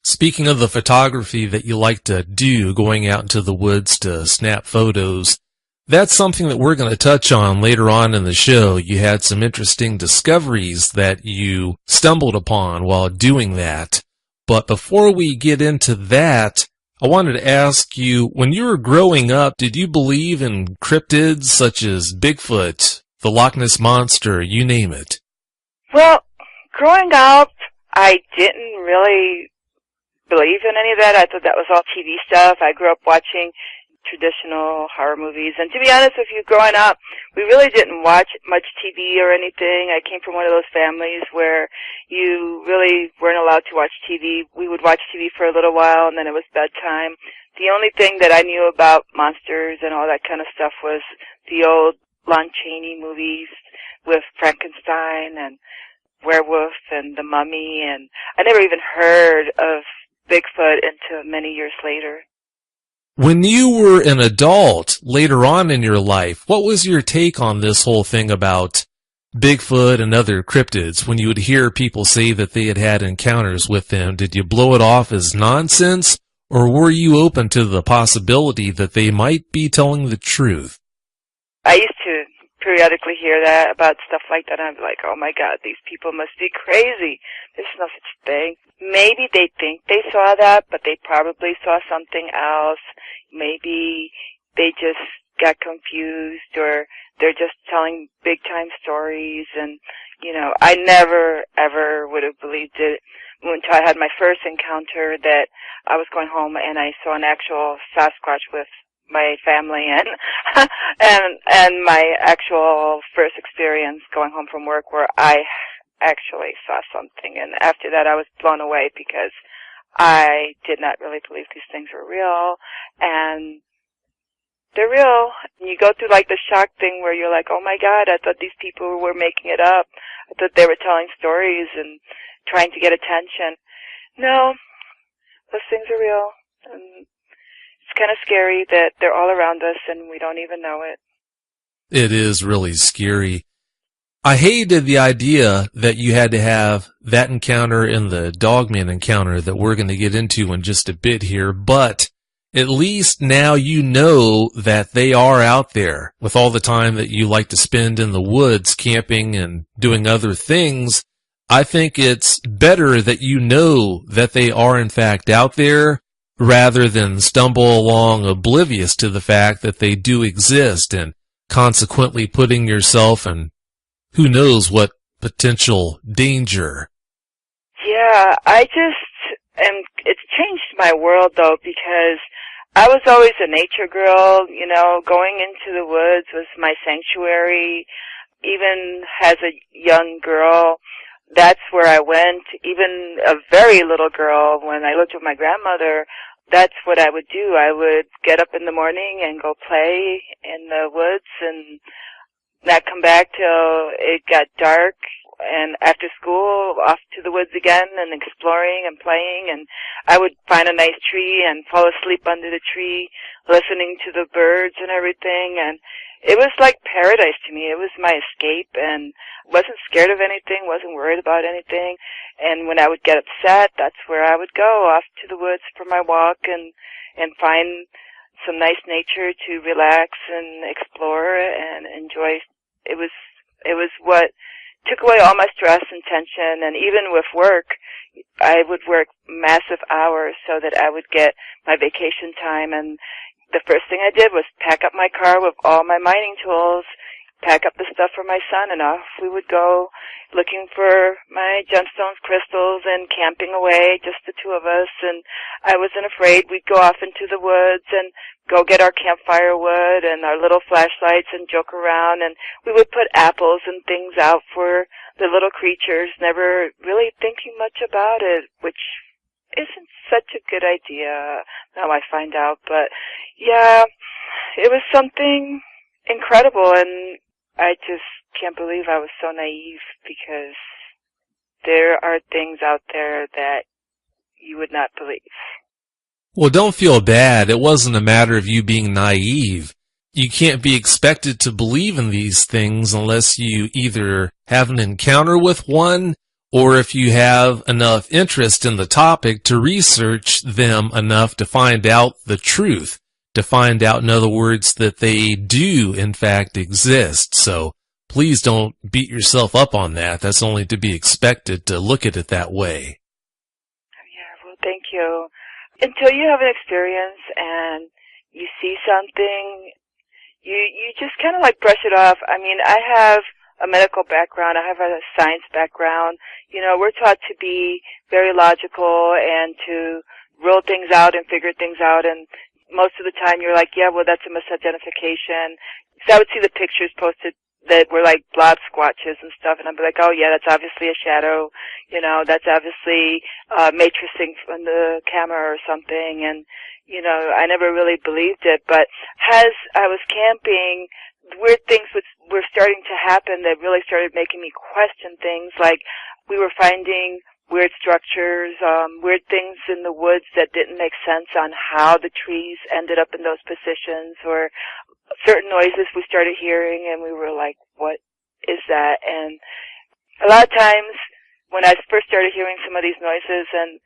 Speaking of the photography that you like to do, going out into the woods to snap photos, that's something that we're going to touch on later on in the show. You had some interesting discoveries that you stumbled upon while doing that. But before we get into that, I wanted to ask you, when you were growing up, did you believe in cryptids such as Bigfoot, the Loch Ness Monster, you name it? Well, growing up, I didn't really believe in any of that. I thought that was all TV stuff. I grew up watching traditional horror movies. And to be honest with you, growing up, we really didn't watch much TV or anything. I came from one of those families where you really weren't allowed to watch TV. We would watch TV for a little while, and then it was bedtime. The only thing that I knew about monsters and all that kind of stuff was the old Lon Chaney movies with Frankenstein and Werewolf and The Mummy, and I never even heard of Bigfoot until many years later. When you were an adult later on in your life, what was your take on this whole thing about Bigfoot and other cryptids? When you would hear people say that they had had encounters with them, did you blow it off as nonsense, or were you open to the possibility that they might be telling the truth? I used to periodically hear that about stuff like that, and I'd be like, oh my God, these people must be crazy. There's no such thing. Maybe they think they saw that, but they probably saw something else. Maybe they just got confused, or they're just telling big-time stories. And, you know, I never, ever would have believed it until I had my first encounter that I was going home and I saw an actual Sasquatch with my family, and and my actual first experience going home from work where I actually saw something. And after that, I was blown away because I did not really believe these things were real, and they're real. And you go through like the shock thing where you're like, oh my God, I thought these people were making it up. I thought they were telling stories and trying to get attention. No, those things are real, and it's kind of scary that they're all around us and we don't even know it. It is really scary. I hated the idea that you had to have that encounter and the Dogman encounter that we're going to get into in just a bit here, but at least now you know that they are out there. With all the time that you like to spend in the woods camping and doing other things, I think it's better that you know that they are in fact out there rather than stumble along oblivious to the fact that they do exist and consequently putting yourself in who knows what potential danger. Yeah, it's changed my world though, because I was always a nature girl, you know, going into the woods was my sanctuary. Even as a young girl, that's where I went. Even a very little girl, when I lived with my grandmother, that's what I would do. I would get up in the morning and go play in the woods and not come back till it got dark, and after school off to the woods again and exploring and playing. And I would find a nice tree and fall asleep under the tree listening to the birds and everything, and it was like paradise to me. It was my escape, and wasn't scared of anything, wasn't worried about anything. And when I would get upset, that's where I would go, off to the woods for my walk and find some nice nature to relax and explore and enjoy. It was what took away all my stress and tension. And even with work, I would work massive hours so that I would get my vacation time. And the first thing I did was pack up my car with all my mining tools, pack up the stuff for my son, and off we would go looking for my gemstones, crystals, and camping away, just the two of us. And I wasn't afraid. We'd go off into the woods and go get our campfire wood and our little flashlights and joke around. And we would put apples and things out for the little creatures, never really thinking much about it, which isn't such a good idea now I find out. But yeah, it was something incredible, and I just can't believe I was so naive, because there are things out there that you would not believe. Well, don't feel bad. It wasn't a matter of you being naive. You can't be expected to believe in these things unless you either have an encounter with one, or if you have enough interest in the topic to research them enough to find out the truth, to find out, in other words, that they do in fact exist. So please don't beat yourself up on that. That's only to be expected to look at it that way. Yeah, well, thank you. until you have an experience and you see something, you just kind of like brush it off. I mean, I have a medical background. I have a science background. You know, we're taught to be very logical and to rule things out and figure things out. And most of the time you're like, yeah, well, that's a misidentification. So I would see the pictures posted that were like blob squatches and stuff, and I'd be like, oh, yeah, that's obviously a shadow. You know, that's obviously matrixing from the camera or something. And, you know, I never really believed it. But as I was camping, weird things were starting to happen that really started making me question things. Like, we were finding weird structures, weird things in the woods that didn't make sense on how the trees ended up in those positions, or certain noises we started hearing, and we were like, what is that? And a lot of times when I first started hearing some of these noises and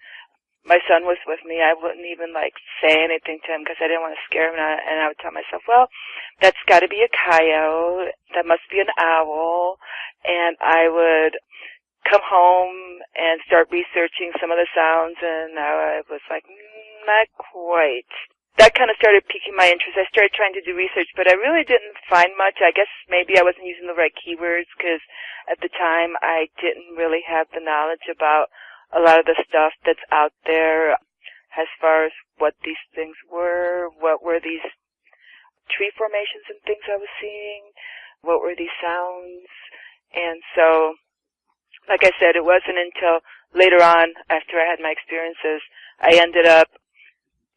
my son was with me, I wouldn't even like say anything to him because I didn't want to scare him, and I would tell myself, well, that's got to be a coyote, that must be an owl, and I would come home and start researching some of the sounds, and I was like, not quite. That kind of started piquing my interest. I started trying to do research, but I really didn't find much. I guess maybe I wasn't using the right keywords because at the time I didn't really have the knowledge about a lot of the stuff that's out there as far as what these things were, what were these tree formations and things I was seeing, what were these sounds. And so, like I said, it wasn't until later on, after I had my experiences, I ended up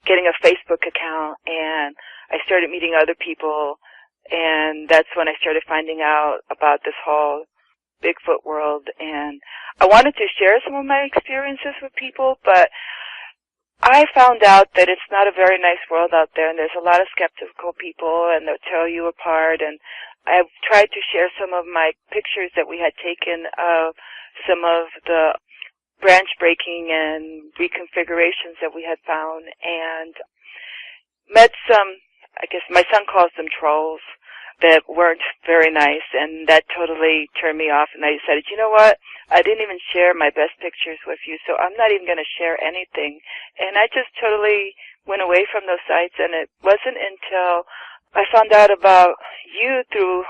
getting a Facebook account, and I started meeting other people, and that's when I started finding out about this whole Bigfoot world. And I wanted to share some of my experiences with people, but I found out that it's not a very nice world out there, and there's a lot of skeptical people, and they'll tear you apart. And I've tried to share some of my pictures that we had taken of some of the branch breaking and reconfigurations that we had found, and met some, I guess my son calls them trolls, that weren't very nice, and that totally turned me off. And I decided, you know what, I didn't even share my best pictures with you, so I'm not even going to share anything. And I just totally went away from those sites, and it wasn't until I found out about you through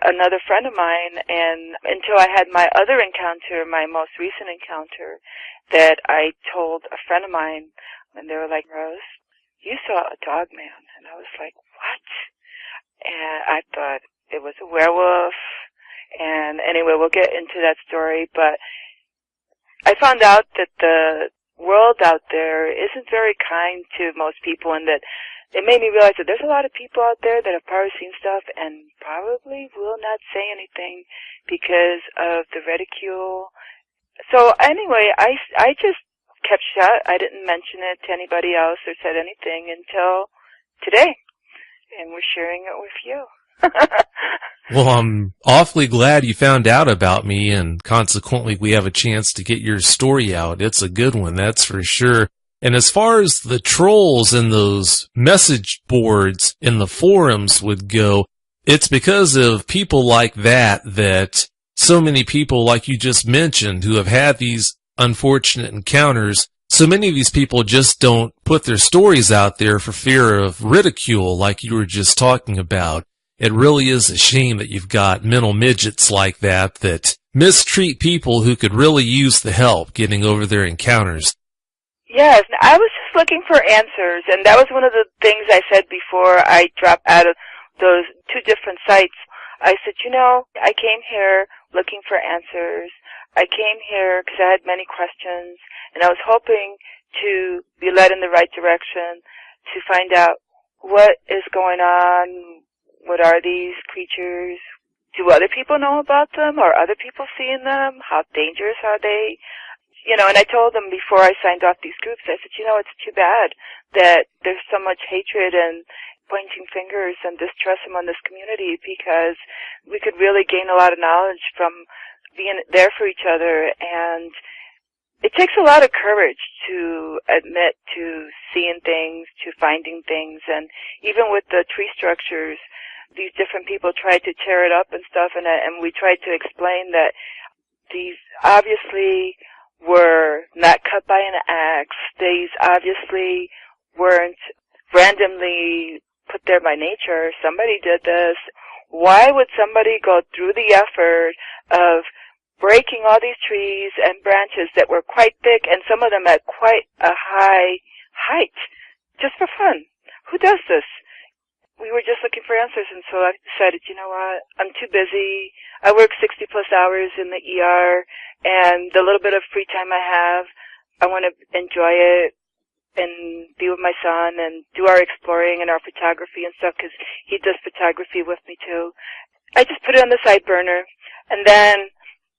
another friend of mine, and until I had my other encounter, my most recent encounter, that I told a friend of mine, and they were like, Rose, you saw a dog man. And I was like, what? And I thought it was a werewolf. And anyway, we'll get into that story, but I found out that the world out there isn't very kind to most people, and that it made me realize that there's a lot of people out there that have probably seen stuff and probably will not say anything because of the ridicule. So anyway, I just kept shut. I didn't mention it to anybody else or said anything until today, and we're sharing it with you. Well, I'm awfully glad you found out about me, and consequently we have a chance to get your story out. It's a good one, that's for sure. And as far as the trolls and those message boards in the forums would go, it's because of people like that that so many people, like you just mentioned, who have had these unfortunate encounters, so many of these people just don't put their stories out there for fear of ridicule, like you were just talking about. It really is a shame that you've got mental midgets like that that mistreat people who could really use the help getting over their encounters. Yes, I was just looking for answers, and that was one of the things I said before I dropped out of those two different sites. I said, you know, I came here looking for answers. I came here because I had many questions, and I was hoping to be led in the right direction to find out what is going on, what are these creatures, do other people know about them, are other people seeing them, how dangerous are they? You know, and I told them before I signed off these groups, I said, you know, it's too bad that there's so much hatred and pointing fingers and distrust among this community, because we could really gain a lot of knowledge from being there for each other. And it takes a lot of courage to admit to seeing things, to finding things. And even with the tree structures, these different people tried to tear it up and stuff, and we tried to explain that these obviously were not cut by an axe. These obviously weren't randomly put there by nature. Somebody did this. Why would somebody go through the effort of breaking all these trees and branches that were quite thick and some of them at quite a high height just for fun? Who does this? We were just looking for answers, and so I decided, you know what, I'm too busy. I work 60-plus hours in the ER, and the little bit of free time I have, I want to enjoy it and be with my son and do our exploring and our photography and stuff, because he does photography with me, too. I just put it on the side burner, and then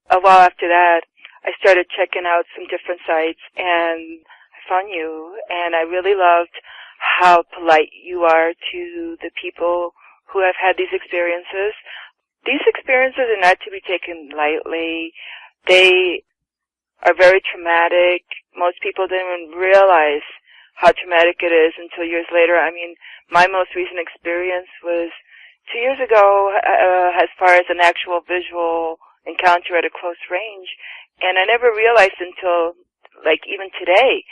a while after that, I started checking out some different sites, and I found you, and I really loved how polite you are to the people who have had these experiences. These experiences are not to be taken lightly. They are very traumatic. Most people don't even realize how traumatic it is until years later. I mean, my most recent experience was 2 years ago as far as an actual visual encounter at a close range. And I never realized until, like, even today,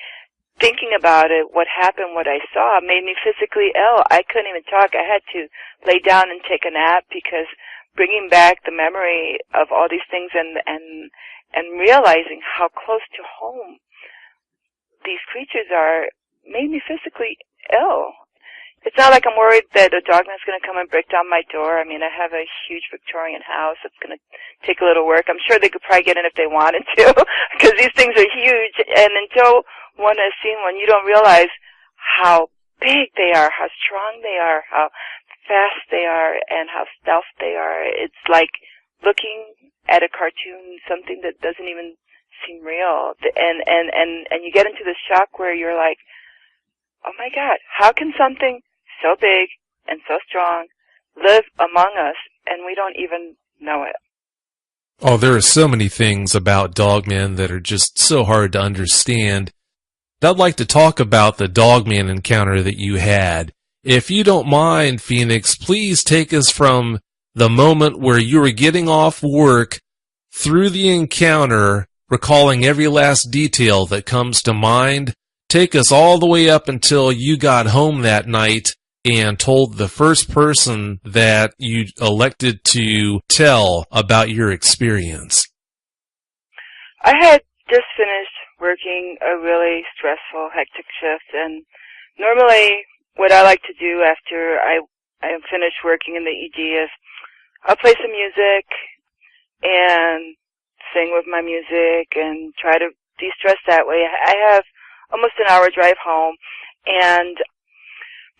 thinking about it, what happened, what I saw, made me physically ill. I couldn't even talk. I had to lay down and take a nap because bringing back the memory of all these things and realizing how close to home these creatures are made me physically ill. It's not like I'm worried that a dogman's going to come and break down my door. I mean, I have a huge Victorian house. It's going to take a little work. I'm sure they could probably get in if they wanted to because these things are huge. And until one has seen one, you don't realize how big they are, how strong they are, how fast they are, and how stealth they are. It's like looking at a cartoon, something that doesn't even seem real. And you get into this shock where you're like, oh my God, how can something so big and so strong live among us and we don't even know it? Oh, there are so many things about dogmen that are just so hard to understand. I'd like to talk about the dogman encounter that you had. If you don't mind, Phoenix, please take us from the moment where you were getting off work through the encounter, recalling every last detail that comes to mind. Take us all the way up until you got home that night and told the first person that you elected to tell about your experience. I had just finished working a really stressful, hectic shift, and normally what I like to do after I am finished working in the ED is I'll play some music and sing with my music and try to de-stress that way. I have almost an hour drive home, and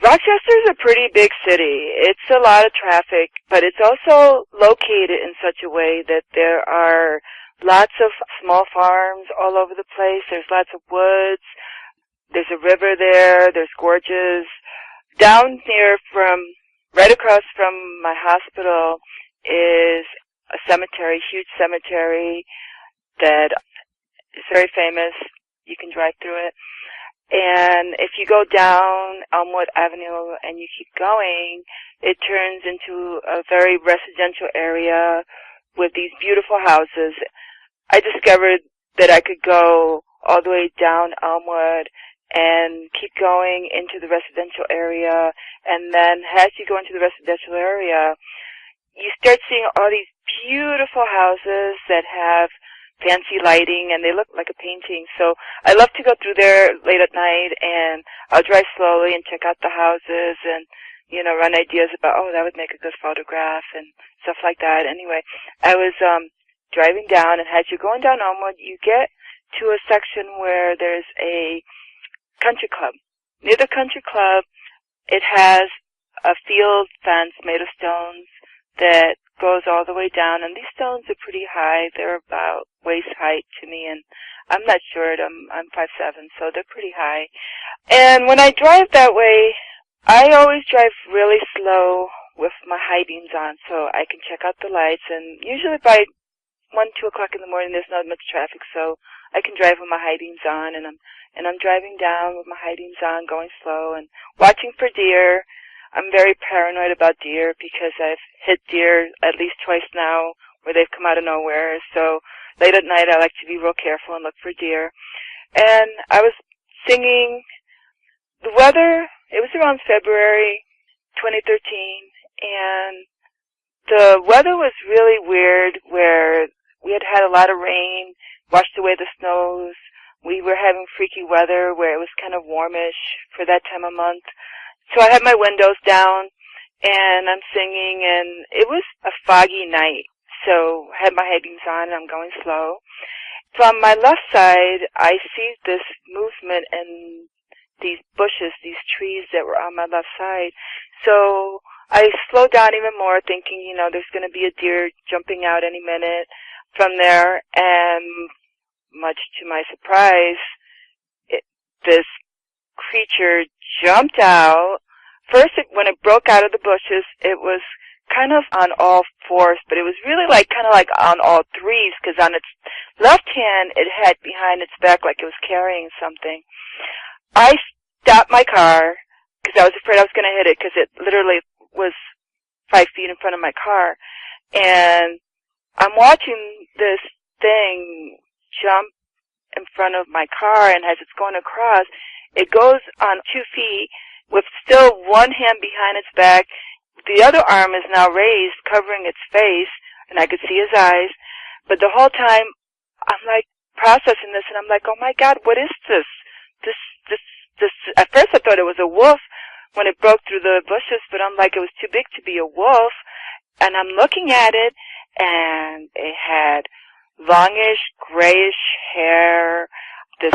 Rochester is a pretty big city. It's a lot of traffic, but it's also located in such a way that there are lots of small farms all over the place. There's lots of woods. There's a river there. There's gorges. Down here right across from my hospital is a cemetery, huge cemetery that is very famous. You can drive through it. And if you go down Elmwood Avenue and you keep going, it turns into a very residential area with these beautiful houses. I discovered that I could go all the way down Elmwood and keep going into the residential area. And then as you go into the residential area, you start seeing all these beautiful houses that have fancy lighting, and they look like a painting. So I love to go through there late at night, and I'll drive slowly and check out the houses and, you know, run ideas about, oh, that would make a good photograph and stuff like that. Anyway, I was driving down, and as you're going down Elmwood, you get to a section where there's a country club. Near the country club, it has a field fence made of stones that goes all the way down, and these stones are pretty high. They're about waist height to me, and I'm not short. I'm 5'7", so they're pretty high. And when I drive that way, I always drive really slow with my high beams on, so I can check out the lights. And usually by 1, 2 o'clock in the morning, there's not much traffic, so I can drive with my high beams on, and I'm driving down with my high beams on, going slow and watching for deer. I'm very paranoid about deer because I've hit deer at least twice now where they've come out of nowhere. So late at night, I like to be real careful and look for deer. And I was singing. The weather, it was around February 2013, and the weather was really weird, where we had had a lot of rain, washed away the snows. We were having freaky weather where it was kind of warmish for that time of month. So I had my windows down, and I'm singing, and it was a foggy night. So I had my high beams on, and I'm going slow. From my left side, I see this movement in these bushes, these trees that were on my left side. So I slowed down even more, thinking, there's going to be a deer jumping out any minute from there. And much to my surprise, this creature jumped out. First, when it broke out of the bushes, it was kind of on all fours, but it was really kind of on all threes, because on its left hand, it had behind its back like it was carrying something. I stopped my car because I was afraid I was going to hit it, because it literally was 5 feet in front of my car. And I'm watching this thing jump in front of my car, and as it's going across, it goes on 2 feet with still one hand behind its back. The other arm is now raised, covering its face, and I could see his eyes. But the whole time, I'm processing this, and I'm like, oh my God, what is this? This, at first I thought it was a wolf when it broke through the bushes, but I'm like, it was too big to be a wolf. And I'm looking at it, and it had longish, grayish hair, this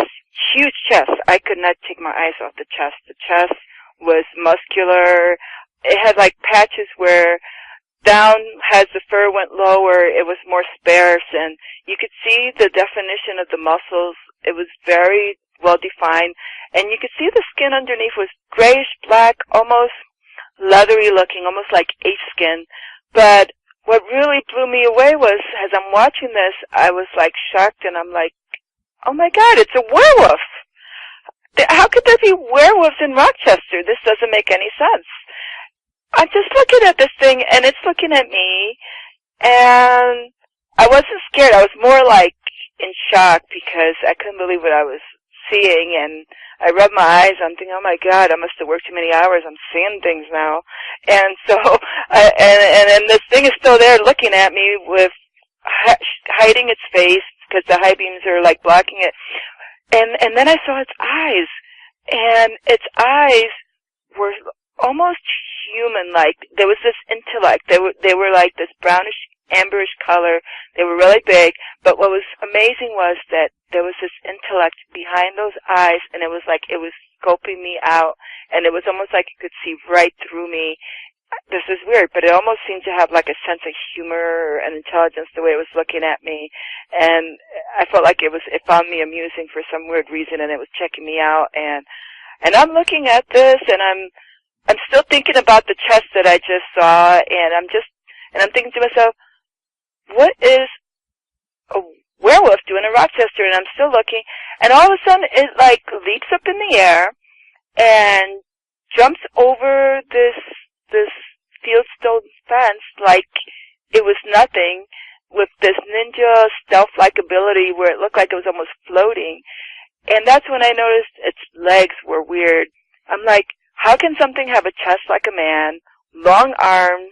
huge chest. I could not take my eyes off the chest. The chest was muscular. It had patches where down as the fur went lower, it was more sparse, and you could see the definition of the muscles. It was very well defined, and you could see the skin underneath was grayish black, almost leathery looking, almost like ape skin. But what really blew me away was, as I'm watching this, I was shocked, and I'm like, oh my God, it's a werewolf! How could there be werewolves in Rochester? This doesn't make any sense. I'm just looking at this thing, and it's looking at me, and I wasn't scared. I was more in shock, because I couldn't believe what I was seeing, and I rubbed my eyes. I'm thinking, oh my God, I must have worked too many hours. I'm seeing things now. And so, and this thing is still there looking at me with hiding its face, because the high beams are blocking it. And then I saw its eyes, and its eyes were almost human-like. There was this intellect. They were this brownish, amberish color. They were really big, but what was amazing was that there was this intellect behind those eyes, and it was it was scoping me out, and it was almost like it could see right through me. This is weird, but it almost seemed to have a sense of humor and intelligence the way it was looking at me, and I felt like it found me amusing for some weird reason, and it was checking me out, and I'm looking at this, and I'm still thinking about the chest that I just saw, and I'm thinking to myself, what is a werewolf doing in Rochester? And I'm still looking, and all of a sudden it leaps up in the air and jumps over this fieldstone fence like it was nothing, with this ninja stealth-like ability where it looked like it was almost floating. And that's when I noticed its legs were weird. I'm like, how can something have a chest like a man, long arms,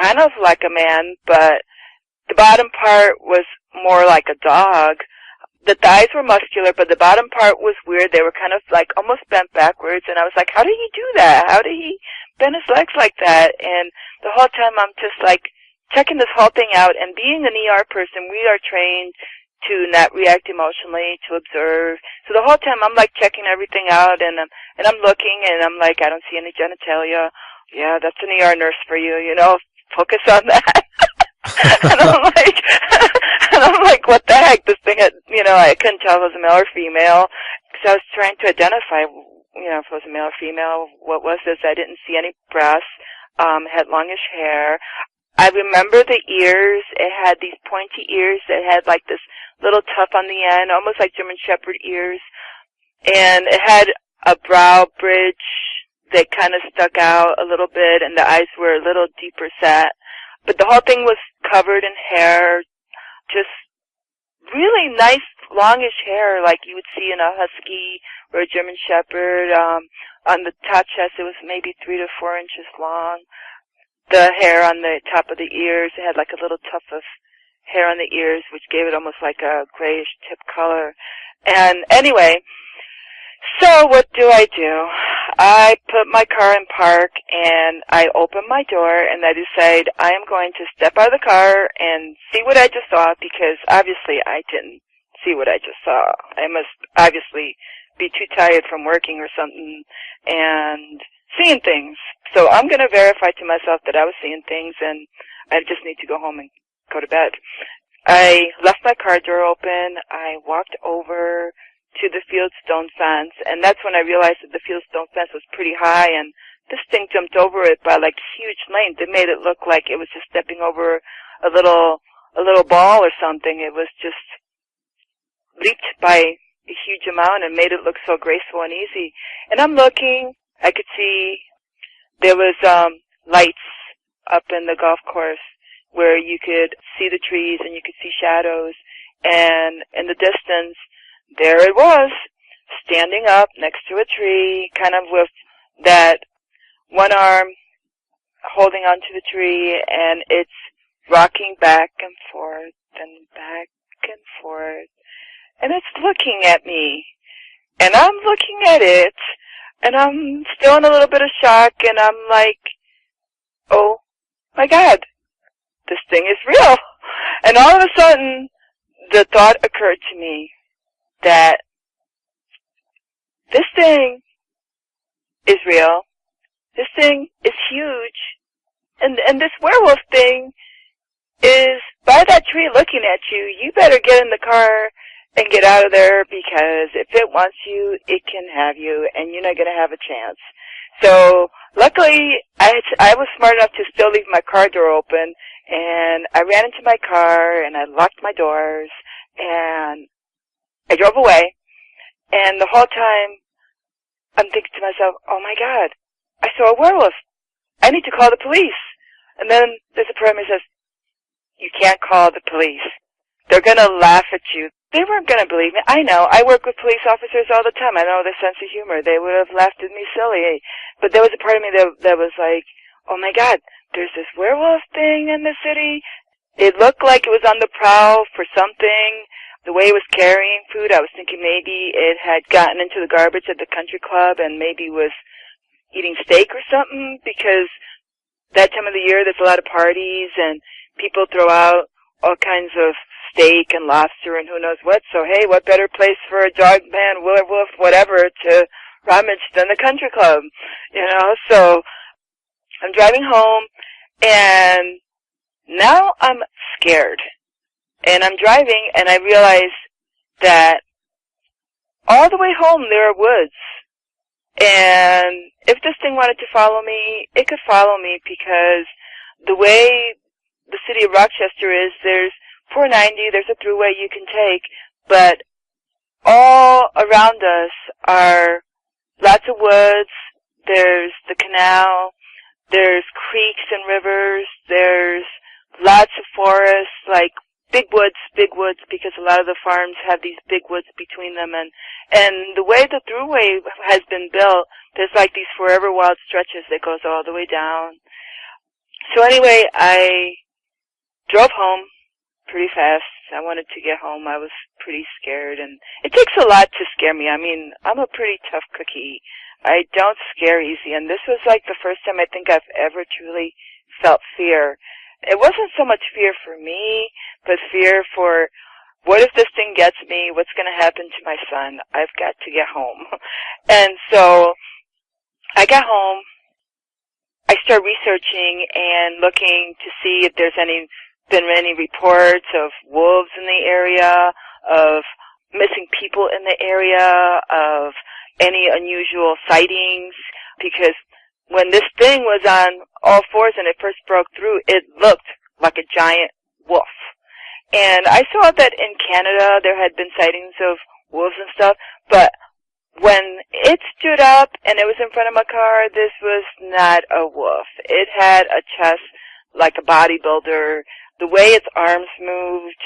kind of like a man, but the bottom part was more like a dog? The thighs were muscular, but the bottom part was weird. They were kind of almost bent backwards, and I was like, how did he do that? How did he bend his legs like that? And the whole time I'm just checking this whole thing out, and being an ER person, we are trained to not react emotionally, to observe. So the whole time I'm checking everything out, and I'm looking, and I'm I don't see any genitalia. Yeah, that's an ER nurse for you, focus on that. and I'm what the heck? This thing had, I couldn't tell if it was a male or female, because I was trying to identify, if it was a male or female. What was this? I didn't see any breasts. Had longish hair. I remember the ears. It had these pointy ears that had this little tuft on the end, almost like German Shepherd ears. And it had a brow bridge that kind of stuck out a little bit, and the eyes were a little deeper set. But the whole thing was covered in hair, just really nice, longish hair like you would see in a husky or a German shepherd. On the top chest, it was maybe 3 to 4 inches long. The hair on the top of the ears, it had like a little tuft of hair on the ears, which gave it almost like a grayish tip color. And anyway, so what do? I put my car in park, and I open my door, and I decide I am going to step out of the car and see what I just saw, because obviously I didn't see what I just saw. I must obviously be too tired from working or something and seeing things. So I'm going to verify to myself that I was seeing things, and I just need to go home and go to bed. I left my car door open. I walked over to the fieldstone fence, and that's when I realized that the fieldstone fence was pretty high, and this thing jumped over it by like huge length. It made it look like it was just stepping over a little ball or something. It was just leaped by a huge amount and made it look so graceful and easy. And I'm looking, I could see there was lights up in the golf course where you could see the trees and you could see shadows, and in the distance, there it was, standing up next to a tree, kind of with that one arm holding onto the tree, and it's rocking back and forth and back and forth. And it's looking at me, and I'm looking at it, and I'm still in a little bit of shock, and I'm like, oh my God, this thing is real. And all of a sudden, the thought occurred to me that this thing is real. This thing is huge. And this werewolf thing is by that tree looking at you. You better get in the car and get out of there, because if it wants you, it can have you, and you're not going to have a chance. So luckily, I was smart enough to still leave my car door open, and I ran into my car, and I locked my doors, and I drove away, and the whole time, I'm thinking to myself, oh my God, I saw a werewolf. I need to call the police. And then there's a part of me that says, you can't call the police. They're going to laugh at you. They weren't going to believe me. I know. I work with police officers all the time. I know their sense of humor. They would have laughed at me silly. But there was a part of me that was like, oh my God, there's this werewolf thing in the city. It looked like it was on the prowl for something. The way it was carrying food, I was thinking maybe it had gotten into the garbage at the country club and maybe was eating steak or something, because that time of the year there's a lot of parties and people throw out all kinds of steak and lobster and who knows what. So, hey, what better place for a dog man, werewolf, whatever, to rummage than the country club, you know? So I'm driving home, and now I'm scared. And I'm driving, and I realize that all the way home there are woods. And if this thing wanted to follow me, it could follow me, because the way the city of Rochester is, there's 490, there's a throughway you can take, but all around us are lots of woods, there's the canal, there's creeks and rivers, there's lots of forests, like big woods, because a lot of the farms have these big woods between them, and the way the throughway has been built, there's like these forever wild stretches that goes all the way down. So anyway, I drove home pretty fast. I wanted to get home. I was pretty scared, and it takes a lot to scare me. I mean, I'm a pretty tough cookie. I don't scare easy, and this was like the first time I think I've ever truly felt fear. It wasn't so much fear for me, but fear for, what if this thing gets me? What's going to happen to my son? I've got to get home. And so I got home. I start researching and looking to see if there's been any reports of wolves in the area, of missing people in the area, of any unusual sightings, because when this thing was on all fours and it first broke through, it looked like a giant wolf. And I saw that in Canada there had been sightings of wolves and stuff, but when it stood up and it was in front of my car, this was not a wolf. It had a chest like a bodybuilder. The way its arms moved,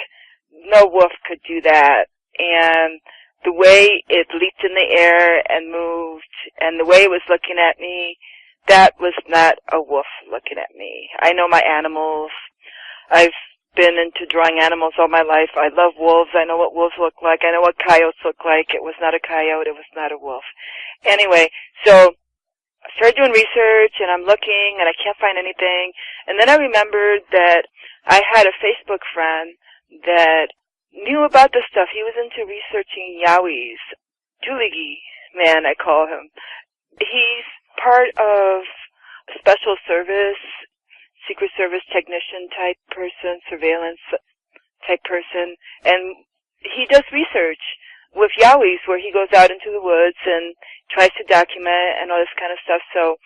no wolf could do that. And the way it leaped in the air and moved, and the way it was looking at me, that was not a wolf looking at me. I know my animals. I've been into drawing animals all my life. I love wolves. I know what wolves look like. I know what coyotes look like. It was not a coyote. It was not a wolf. Anyway, so I started doing research, and I'm looking, and I can't find anything. And then I remembered that I had a Facebook friend that knew about this stuff. He was into researching yowies. Dooligi man, I call him. He's part of a special service, Secret Service technician type person, surveillance type person, and he does research with yowies where he goes out into the woods and tries to document and all this kind of stuff. So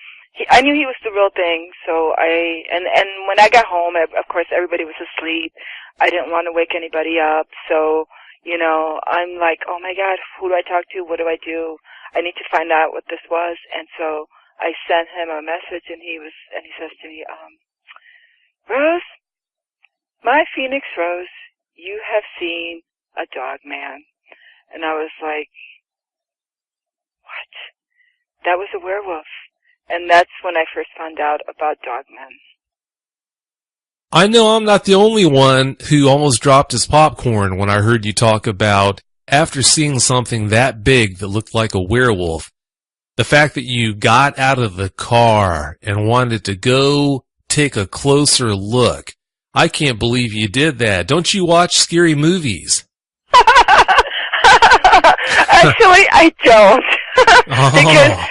I knew he was the real thing. So and when I got home, of course everybody was asleep. I didn't want to wake anybody up. So, I'm like, oh my God, who do I talk to? What do I do? I need to find out what this was. And so I sent him a message, and he says to me, Rose, my Phoenix Rose, you have seen a dog man. And I was like, what? That was a werewolf. And that's when I first found out about dogmen. I know I'm not the only one who almost dropped his popcorn when I heard you talk about, after seeing something that big that looked like a werewolf, the fact that you got out of the car and wanted to go take a closer look. I can't believe you did that. Don't you watch scary movies? Actually, I don't. Because,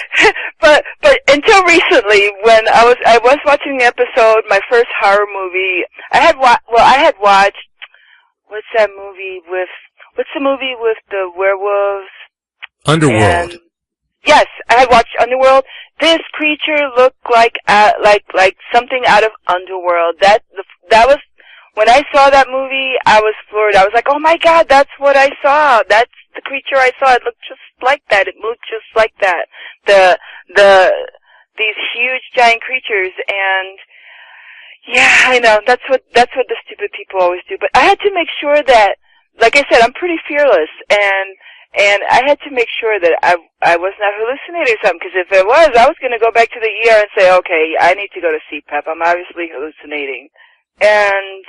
but until recently, when I was watching the episode, my first horror movie, I had watched, what's the movie with the werewolves? Underworld. And, yes, I had watched Underworld. This creature looked like something out of Underworld. That was, when I saw that movie, I was floored. I was like, oh my God, that's what I saw. That's the creature I saw. It looked just like that. It moved just like that. These huge giant creatures, and yeah, I know, that's what the stupid people always do. But I had to make sure that, like I said, I'm pretty fearless, and I had to make sure that I was not hallucinating something, because if it was, I was going to go back to the ER and say, okay, I need to go to CPAP. I'm obviously hallucinating. And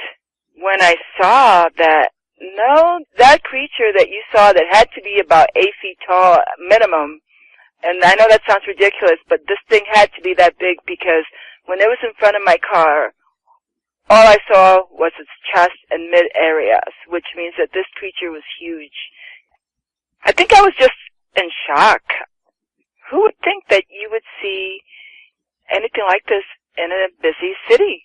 when I saw that, no, that creature that you saw that had to be about 8 feet tall minimum, and I know that sounds ridiculous, but this thing had to be that big, because when it was in front of my car, all I saw was its chest and mid areas, which means that this creature was huge. I think I was just in shock. Who would think that you would see anything like this in a busy city?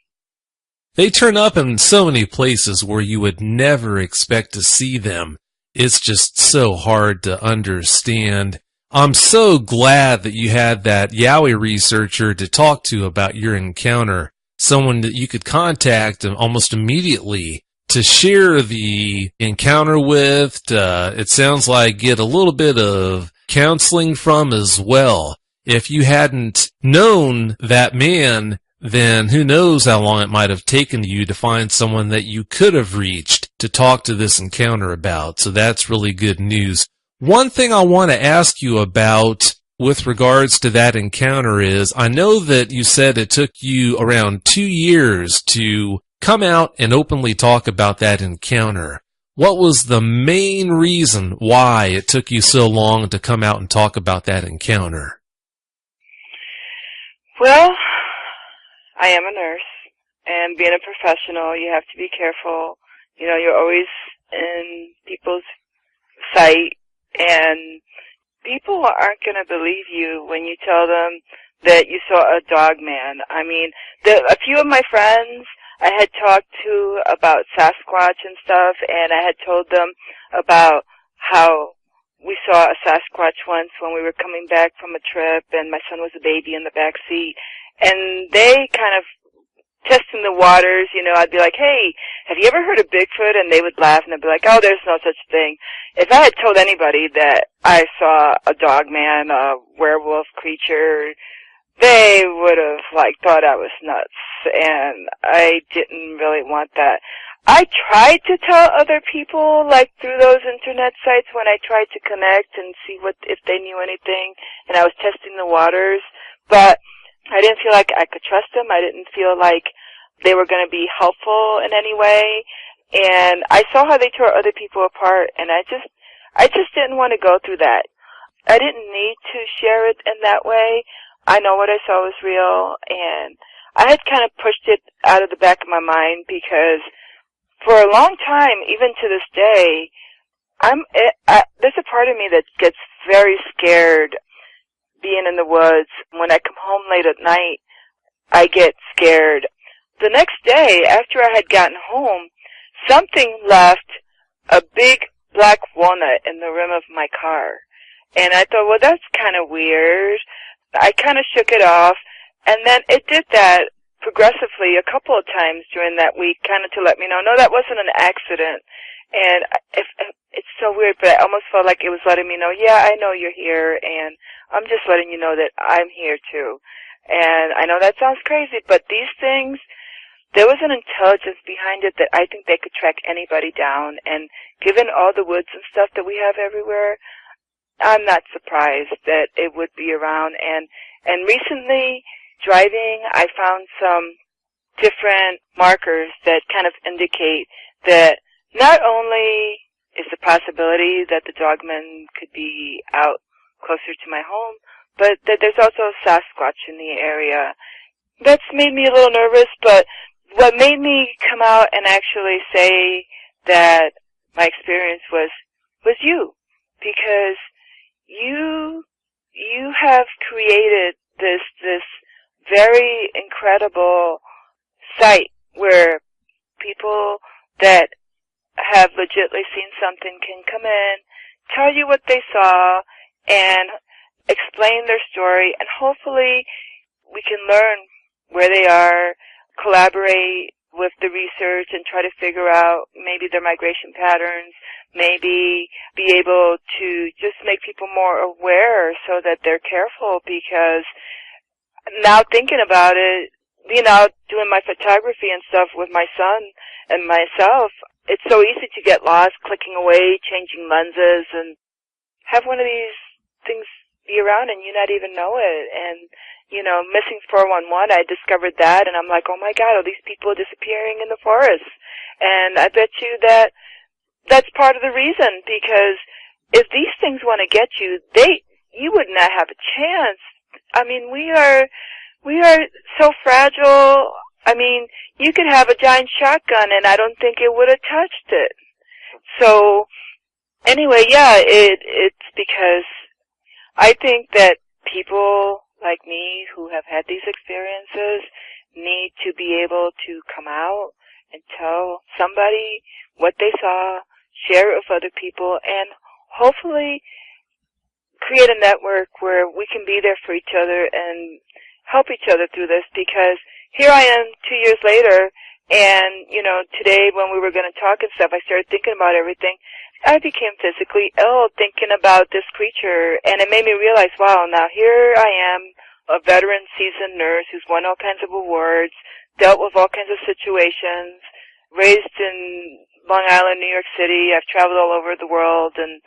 They turn up in so many places where you would never expect to see them. It's just so hard to understand. I'm so glad that you had that Yowie researcher to talk to about your encounter, someone that you could contact almost immediately to share the encounter with. It sounds like get a little bit of counseling from as well. If you hadn't known that man, then who knows how long it might have taken you to find someone that you could have reached to talk to this encounter about. So that's really good news. One thing I want to ask you about with regards to that encounter is, I know that you said it took you around 2 years to come out and openly talk about that encounter. What was the main reason why it took you so long to come out and talk about that encounter? Well, I am a nurse, and being a professional, you have to be careful. You're always in people's sight, and people aren't going to believe you when you tell them that you saw a dog man. I mean, a few of my friends I had talked to about Sasquatch and stuff, and I had told them about how we saw a Sasquatch once when we were coming back from a trip, and my son was a baby in the back seat. And they kind of testing the waters, I'd be like, hey, have you ever heard of Bigfoot? And they would laugh, and I'd be like, oh, there's no such thing. If I had told anybody that I saw a dog man, a werewolf creature, they would have, thought I was nuts. And I didn't really want that. I tried to tell other people, like through those internet sites when I tried to connect and see if they knew anything, and I was testing the waters, but I didn't feel like I could trust them. I didn't feel like they were going to be helpful in any way, and I saw how they tore other people apart, and I just didn't want to go through that. I didn't need to share it in that way. I know what I saw was real, and I had kind of pushed it out of the back of my mind because for a long time, even to this day, there's a part of me that gets very scared being in the woods. When I come home late at night, I get scared. The next day, after I had gotten home, something left a big black walnut in the rim of my car. And I thought, well, that's kind of weird. I kind of shook it off, and then it did that progressively a couple of times during that week, kind of to let me know, no, that wasn't an accident. And it's so weird, but I almost felt like it was letting me know, yeah, I know you're here, and I'm just letting you know that I'm here too. And I know that sounds crazy, but these things, there was an intelligence behind it that I think they could track anybody down. And given all the woods and stuff that we have everywhere, I'm not surprised that it would be around. And recently, driving, I found some different markers that kind of indicate that not only is the possibility that the dogman could be out closer to my home, but that there's also a Sasquatch in the area. That's made me a little nervous, but what made me come out and actually say that my experience was you, because you have created this very incredible site where people that have legitimately seen something can come in, tell you what they saw, and explain their story, and hopefully we can learn where they are, collaborate with the research and try to figure out maybe their migration patterns, maybe be able to just make people more aware so that they're careful, because now thinking about it, doing my photography and stuff with my son and myself, it's so easy to get lost, clicking away, changing lenses, and have one of these things be around and you not even know it. And, missing 411, I discovered that, and I'm like, oh my God, are these people disappearing in the forest? And I bet you that's part of the reason, because if these things want to get you, you would not have a chance. I mean, we are so fragile. I mean, you could have a giant shotgun and I don't think it would have touched it. So, anyway, yeah, it's because I think that people like me who have had these experiences need to be able to come out and tell somebody what they saw, share it with other people, and hopefully create a network where we can be there for each other and help each other through this. Because here I am 2 years later, and, today when we were going to talk and stuff, I started thinking about everything. I became physically ill thinking about this creature, and it made me realize, wow, now here I am, a veteran seasoned nurse who's won all kinds of awards, dealt with all kinds of situations, raised in Long Island, New York City. I've traveled all over the world, and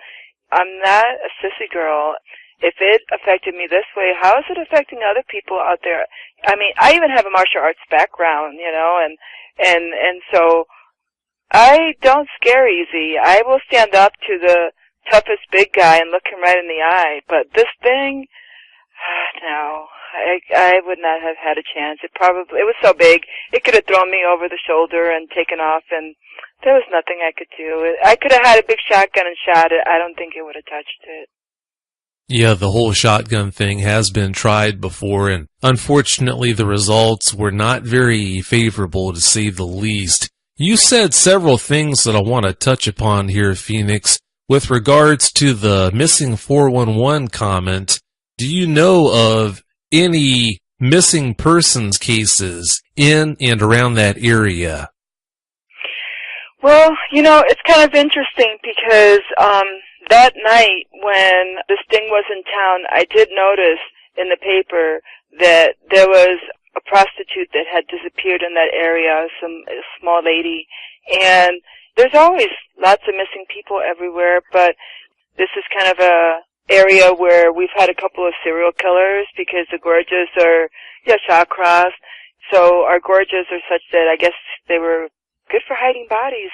I'm not a sissy girl. If it affected me this way, how is it affecting other people out there? I mean, I even have a martial arts background, and so I don't scare easy. I will stand up to the toughest big guy and look him right in the eye. But this thing, no, I would not have had a chance. It was so big, it could have thrown me over the shoulder and taken off, and there was nothing I could do. I could have had a big shotgun and shot it. I don't think it would have touched it. Yeah, the whole shotgun thing has been tried before, and unfortunately the results were not very favorable, to say the least. You said several things that I want to touch upon here, Phoenix. With regards to the missing 411 comment, do you know of any missing persons cases in and around that area? Well, it's kind of interesting because that night when this thing was in town, I did notice in the paper that there was a prostitute that had disappeared in that area, a small lady, And there's always lots of missing people everywhere, but this is kind of a area where we've had a couple of serial killers because the gorges are, shot-crossed. So our gorges are such that I guess they were good for hiding bodies.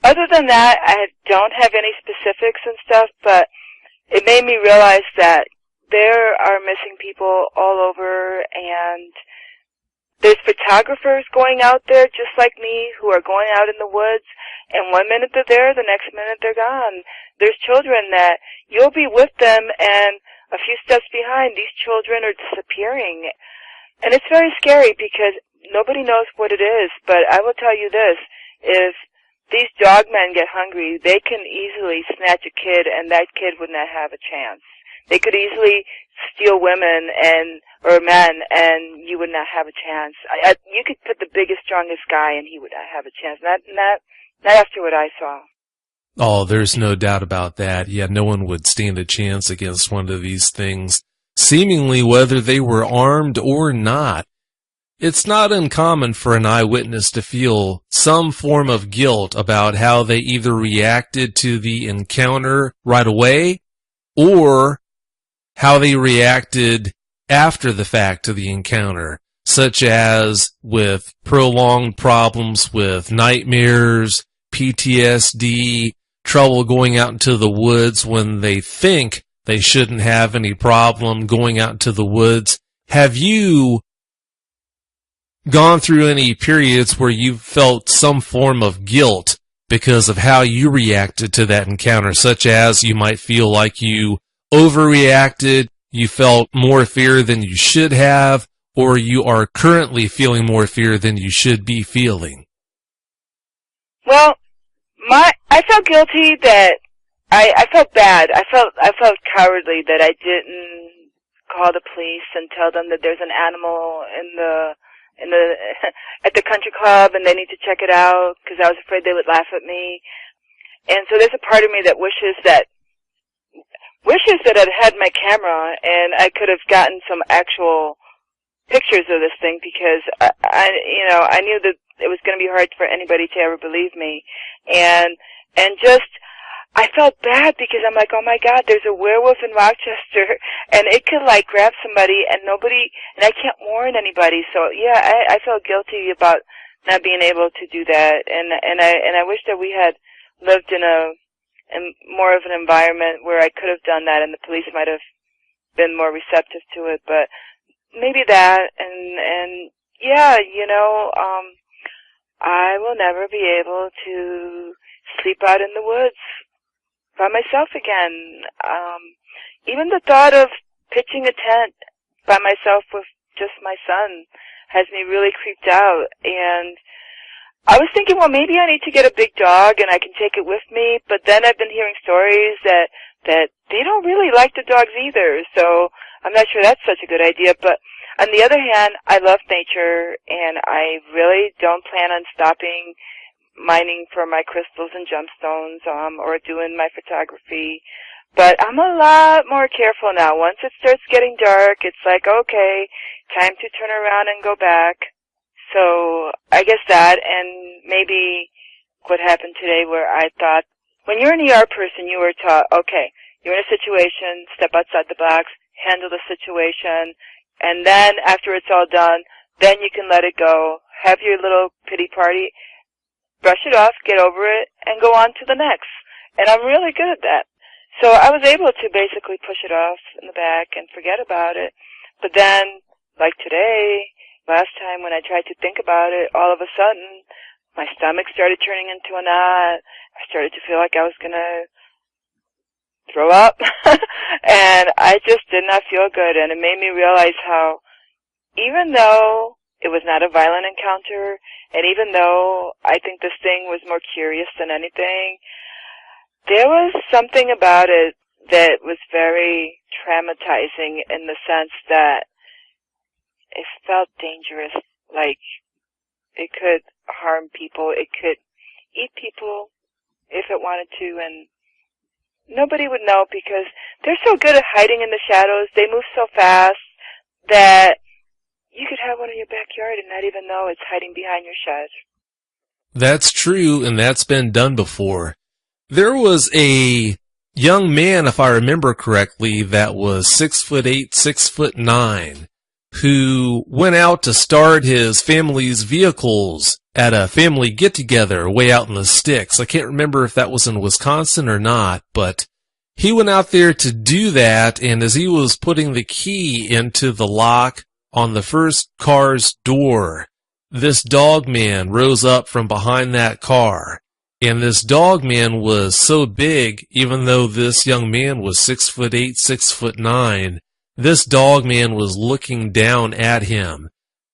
Other than that, I don't have any specifics and stuff, but it made me realize that there are missing people all over, and there's photographers going out there just like me who are going out in the woods, and one minute they're there, the next minute they're gone. There's children that you'll be with them, and a few steps behind, these children are disappearing. And it's very scary because nobody knows what it is, but I will tell you this, if these dog men get hungry, they can easily snatch a kid, and that kid would not have a chance. They could easily steal women or men, and you would not have a chance. You could put the biggest, strongest guy, and he would not have a chance. Not after what I saw. Oh, there's no doubt about that. Yeah, no one would stand a chance against one of these things, seemingly whether they were armed or not. It's not uncommon for an eyewitness to feel some form of guilt about how they either reacted to the encounter right away or how they reacted after the fact to the encounter, such as with prolonged problems with nightmares, PTSD, trouble going out into the woods when they think they shouldn't have any problem going out into the woods. Have you gone through any periods where you felt some form of guilt because of how you reacted to that encounter, such as you might feel like you overreacted, you felt more fear than you should have, or you are currently feeling more fear than you should be feeling? Well, I felt guilty that I felt bad. I felt cowardly that I didn't call the police and tell them that there's an animal at the country club and they need to check it out because I was afraid they would laugh at me. And so there's a part of me that wishes that I'd had my camera and I could have gotten some actual pictures of this thing because I knew that it was going to be hard for anybody to ever believe me. And just I felt bad because I'm like, oh my God, there's a werewolf in Rochester, and it could like grab somebody, and I can't warn anybody. So yeah, I felt guilty about not being able to do that, and I wish that we had lived in more of an environment where I could have done that, and the police might have been more receptive to it. But maybe that, and yeah, I will never be able to sleep out in the woods by myself again. Even the thought of pitching a tent by myself with just my son has me really creeped out. And I was thinking, well, maybe I need to get a big dog and I can take it with me. But then I've been hearing stories that they don't really like the dogs either. So I'm not sure that's such a good idea. But on the other hand, I love nature, and I really don't plan on stopping mining for my crystals and gemstones, or doing my photography. But I'm a lot more careful now. Once it starts getting dark, it's like, okay, time to turn around and go back. So I guess that, and maybe what happened today where I thought, when you're an ER person, you were taught, okay, you're in a situation, step outside the box, handle the situation, and then after it's all done, then you can let it go, have your little pity party, brush it off, get over it, and go on to the next. And I'm really good at that. So I was able to basically push it off in the back and forget about it. But then, like today, last time when I tried to think about it, all of a sudden, my stomach started turning into a knot. I started to feel like I was going to throw up. And I just did not feel good. And it made me realize how, even though it was not a violent encounter, and even though I think this thing was more curious than anything, there was something about it that was very traumatizing in the sense that it felt dangerous, like it could harm people, it could eat people if it wanted to, and nobody would know because they're so good at hiding in the shadows, they move so fast that you could have one in your backyard and not even know it's hiding behind your shed. That's true, and that's been done before. There was a young man, if I remember correctly, that was 6'8", 6'9", who went out to start his family's vehicles at a family get-together way out in the sticks. I can't remember if that was in Wisconsin or not, but he went out there to do that, and as he was putting the key into the lock on the first car's door, this dog man rose up from behind that car. And this dog man was so big, even though this young man was 6'8", 6'9", this dog man was looking down at him.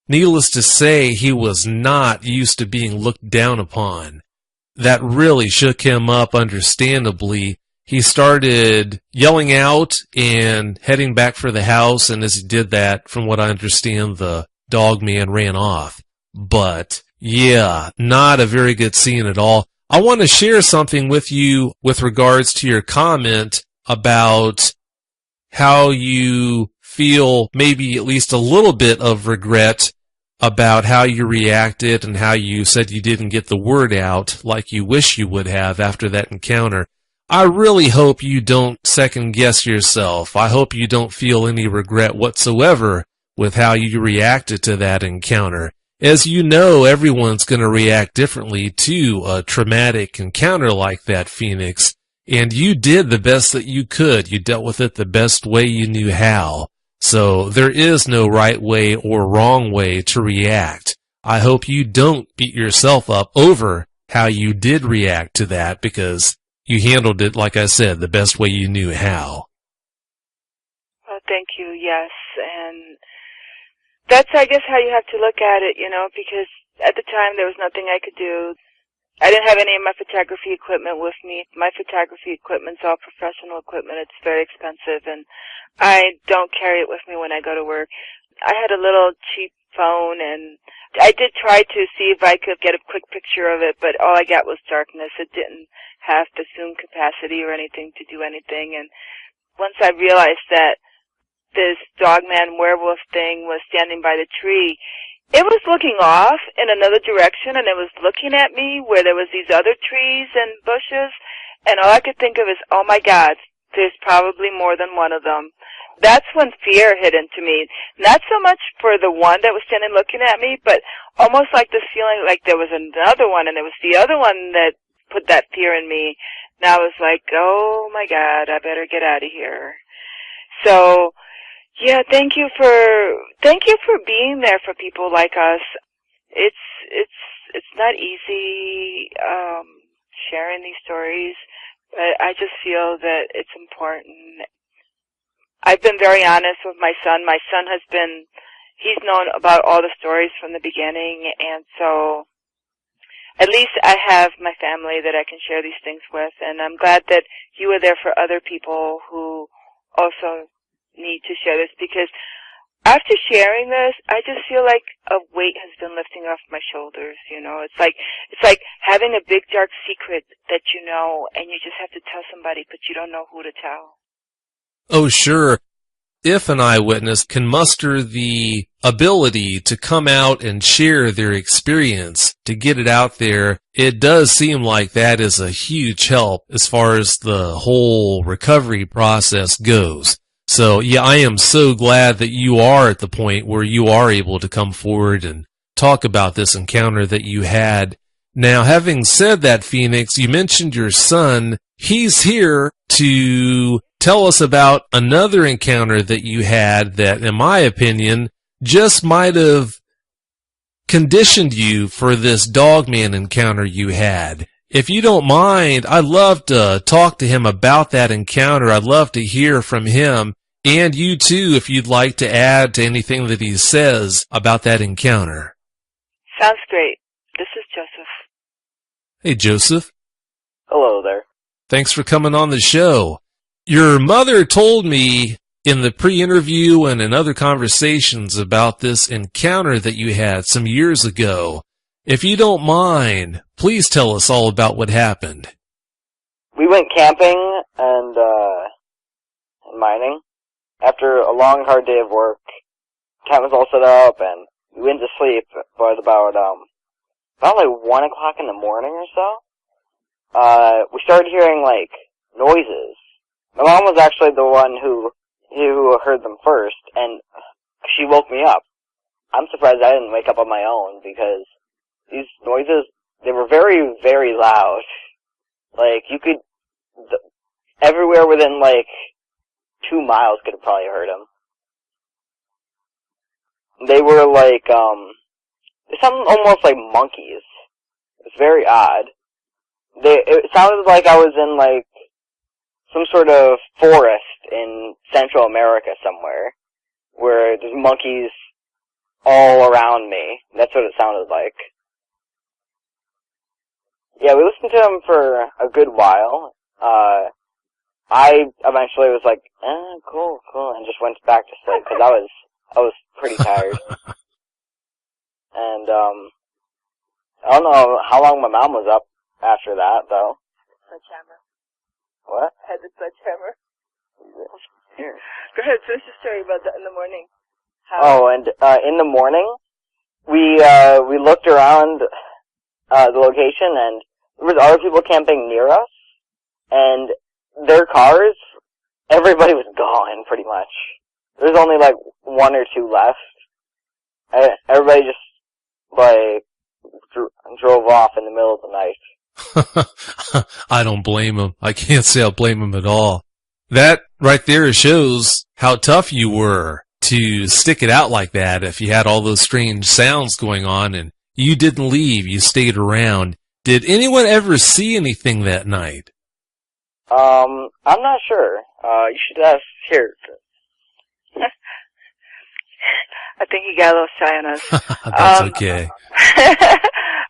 Needless to say, he was not used to being looked down upon. That really shook him up, understandably. He started yelling out and heading back for the house, and as he did that, from what I understand, the dog man ran off. But, yeah, not a very good scene at all. I want to share something with you with regards to your comment about how you feel maybe at least a little bit of regret about how you reacted and how you said you didn't get the word out like you wish you would have after that encounter. I really hope you don't second guess yourself. I hope you don't feel any regret whatsoever with how you reacted to that encounter. As you know, everyone's going to react differently to a traumatic encounter like that, Phoenix, and you did the best that you could. You dealt with it the best way you knew how. So there is no right way or wrong way to react. I hope you don't beat yourself up over how you did react to that, because you handled it, like I said, the best way you knew how. Well, thank you, yes, and that's, I guess, how you have to look at it, because at the time there was nothing I could do. I didn't have any of my photography equipment with me. My photography equipment's all professional equipment. It's very expensive, and I don't carry it with me when I go to work. I had a little cheap phone, and I did try to see if I could get a quick picture of it, but all I got was darkness. It didn't have the zoom capacity or anything to do anything, and once I realized that this dogman werewolf thing was standing by the tree, it was looking off in another direction, and it was looking at me where there was these other trees and bushes, and all I could think of is, oh my God, there's probably more than one of them. That's when fear hit into me. Not so much for the one that was standing looking at me, but almost like this feeling like there was another one, and it was the other one that put that fear in me. And I was like, oh my God, I better get out of here. So, yeah, thank you for being there for people like us. It's not easy sharing these stories, but I just feel that it's important. I've been very honest with my son. My son he's known about all the stories from the beginning, and so at least I have my family that I can share these things with, and I'm glad that you were there for other people who also need to share this, because after sharing this, I just feel like a weight has been lifting off my shoulders, It's like having a big dark secret that you know, and you just have to tell somebody, but you don't know who to tell. Oh, sure. If an eyewitness can muster the ability to come out and share their experience, to get it out there, it does seem like that is a huge help as far as the whole recovery process goes. So, yeah, I am so glad that you are at the point where you are able to come forward and talk about this encounter that you had. Now, having said that, Phoenix, you mentioned your son. He's here to tell us about another encounter that you had that, in my opinion, just might have conditioned you for this dogman encounter you had. If you don't mind, I'd love to talk to him about that encounter. I'd love to hear from him, and you too, if you'd like to add to anything that he says about that encounter. Sounds great. This is Joseph. Hey, Joseph. Hello there. Thanks for coming on the show. Your mother told me in the pre-interview and in other conversations about this encounter that you had some years ago. If you don't mind, please tell us all about what happened. We went camping and mining. After a long, hard day of work, camp was all set up, and we went to sleep. But about about like 1 o'clock in the morning or so, we started hearing like noises. My mom was actually the one who heard them first, and she woke me up. I'm surprised I didn't wake up on my own, because these noises, they were very, very loud. Like, you could, everywhere within like 2 miles could have probably heard them. They were like, they sounded almost like monkeys. It's very odd. It sounded like I was in like some sort of forest in Central America somewhere, where there's monkeys all around me. That's what it sounded like. Yeah, we listened to them for a good while. I eventually was like, cool, and just went back to sleep, because I was pretty tired. And, I don't know how long my mom was up after that, though. Sledgehammer. What? I had the sledgehammer. Here. Go ahead, finish the story about that in the morning. Oh, and, in the morning, we looked around, the location, and there was other people camping near us, and their cars, everybody was gone, pretty much. There was only, like, 1 or 2 left. Everybody just, like, drove off in the middle of the night. I don't blame him. I can't say I blame him at all. That right there shows how tough you were to stick it out like that if you had all those strange sounds going on and you didn't leave, you stayed around. Did anyone ever see anything that night? I'm not sure. You should ask here. I think he got a little shy on us. That's okay.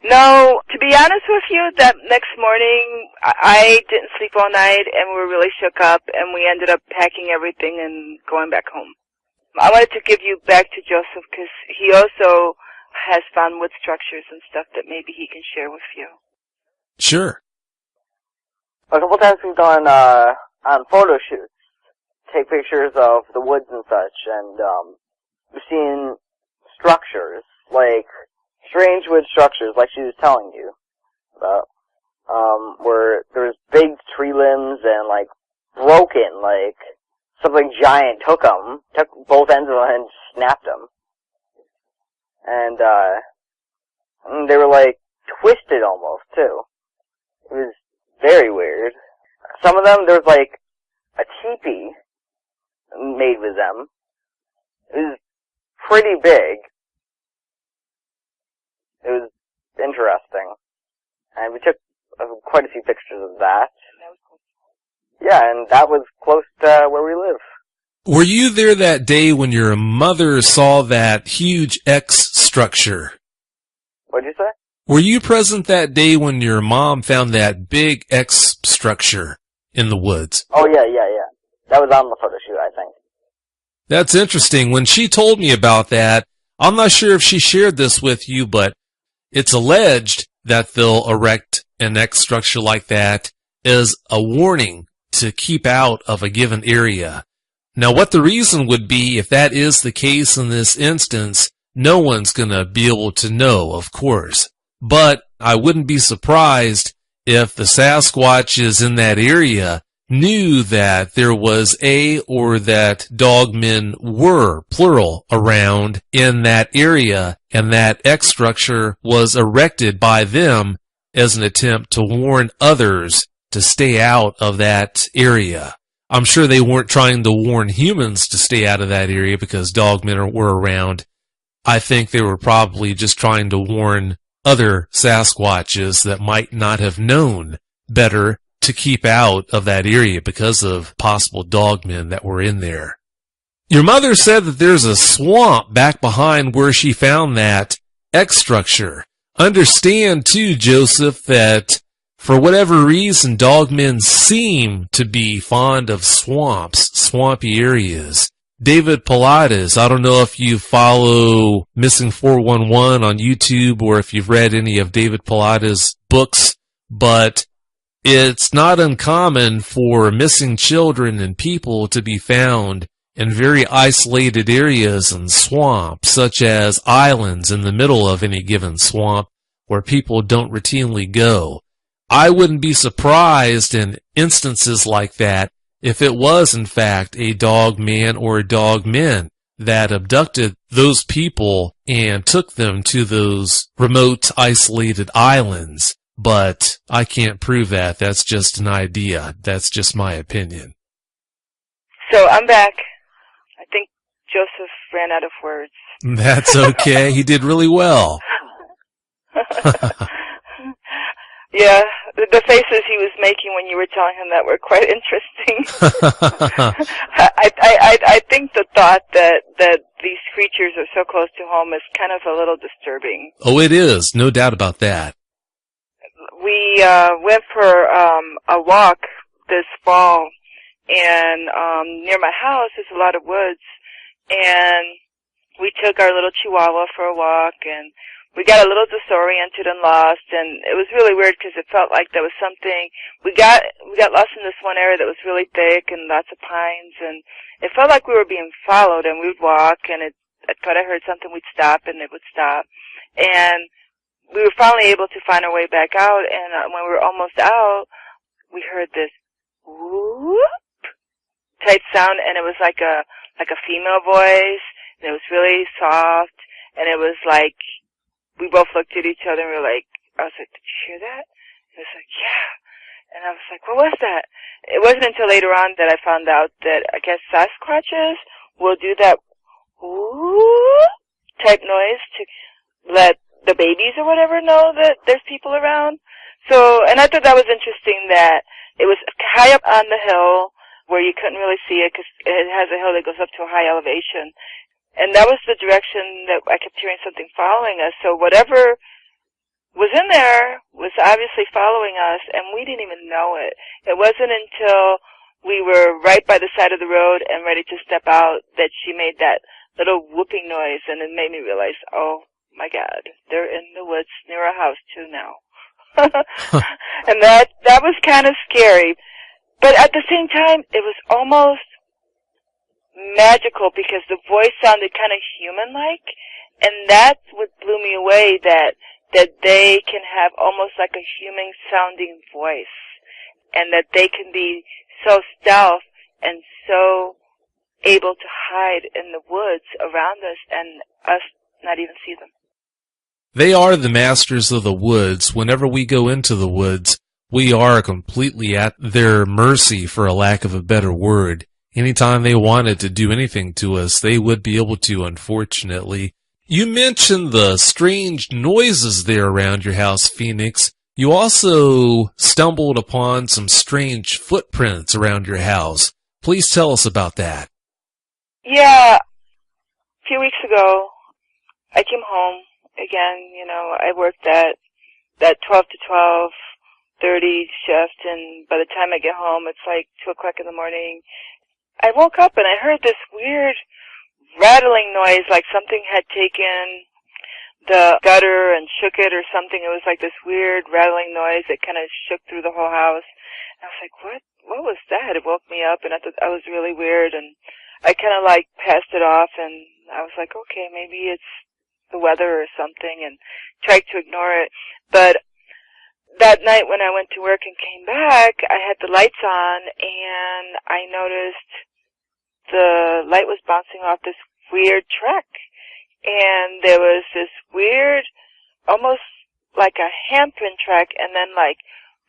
No, to be honest with you, that next morning, I didn't sleep all night, and we were really shook up, and we ended up packing everything and going back home. I wanted to give you back to Joseph, because he also has found wood structures and stuff that maybe he can share with you. Sure. A couple times we've gone on photo shoots, take pictures of the woods and such, and we've seen structures, like strange wood structures, like she was telling you about, where there's big tree limbs and like broken, like something giant took both ends of them and snapped them, and they were like twisted almost too. It was very weird. Some of them, there's like a teepee made with them. It was pretty big. It was interesting. And we took quite a few pictures of that. Yeah, and that was close to where we live. Were you there that day when your mother saw that huge X structure? What'd you say? Were you present that day when your mom found that big X structure in the woods? Oh, yeah. That was on the photo shoot, I think. That's interesting. When she told me about that, I'm not sure if she shared this with you, but it's alleged that they'll erect an X structure like that as a warning to keep out of a given area. Now, what the reason would be, if that is the case in this instance, no one's going to be able to know, of course. But I wouldn't be surprised if the Sasquatches in that area knew that there was or that dogmen were, plural, around in that area, and that X structure was erected by them as an attempt to warn others to stay out of that area. I'm sure they weren't trying to warn humans to stay out of that area because dogmen were around. I think they were probably just trying to warn other Sasquatches that might not have known better to keep out of that area because of possible dogmen that were in there. Your mother said that there's a swamp back behind where she found that X structure. Understand, too, Joseph, that for whatever reason, dogmen seem to be fond of swamps, swampy areas. David Paulides, I don't know if you follow Missing 411 on YouTube or if you've read any of David Paulides' books, but it's not uncommon for missing children and people to be found in very isolated areas and swamps, such as islands in the middle of any given swamp, where people don't routinely go. I wouldn't be surprised in instances like that if it was, in fact, a dog man or a dog men that abducted those people and took them to those remote, isolated islands. But I can't prove that. That's just an idea. That's just my opinion. So I'm back. I think Joseph ran out of words. That's okay. He did really well. Yeah, the faces he was making when you were telling him that were quite interesting. I think the thought that these creatures are so close to home is kind of a little disturbing. Oh, it is. No doubt about that. We went for a walk this fall, and near my house is a lot of woods, and we took our little Chihuahua for a walk, and we got a little disoriented and lost, and it was really weird because it felt like there was something. We got lost in this one area that was really thick and lots of pines, and it felt like we were being followed. And we would walk, and I thought I heard something. We'd stop, and it would stop, and we were finally able to find our way back out. And when we were almost out, we heard this whoop type sound, and it was like a female voice, and it was really soft, and it was like. We both looked at each other and we were like, I was like, did you hear that? And he was like, yeah. And I was like, what was that? It wasn't until later on that I found out that I guess Sasquatches will do that whoop type noise to let the babies or whatever know that there's people around. So, and I thought that was interesting that it was high up on the hill where you couldn't really see it because it has a hill that goes up to a high elevation. And that was the direction that I kept hearing something following us. So whatever was in there was obviously following us, and we didn't even know it. It wasn't until we were right by the side of the road and ready to step out that she made that little whooping noise, and it made me realize, oh my God, they're in the woods near our house too now. And that was kind of scary. But at the same time, it was almost magical because the voice sounded kind of human-like, and that's what blew me away, that they can have almost like a human-sounding voice, and that they can be so stealth and so able to hide in the woods around us and us not even see them. They are the masters of the woods. Whenever we go into the woods, we are completely at their mercy, for a lack of a better word. Anytime they wanted to do anything to us, they would be able to, unfortunately. You mentioned the strange noises there around your house, Phoenix. You also stumbled upon some strange footprints around your house. Please tell us about that. Yeah. A few weeks ago, I came home again. You know, I worked that 12 to 12:30 shift, and by the time I get home, it's like 2 o'clock in the morning. I woke up and I heard this weird rattling noise, like something had taken the gutter and shook it or something. It was like this weird rattling noise that kind of shook through the whole house. And I was like, what was that? It woke me up, and I thought that was really weird, and I kind of like passed it off, and I was like, okay, maybe it's the weather or something, and tried to ignore it. But that night when I went to work and came back, I had the lights on, and I noticed the light was bouncing off this weird track. And there was this weird, almost like a handprint track, and then like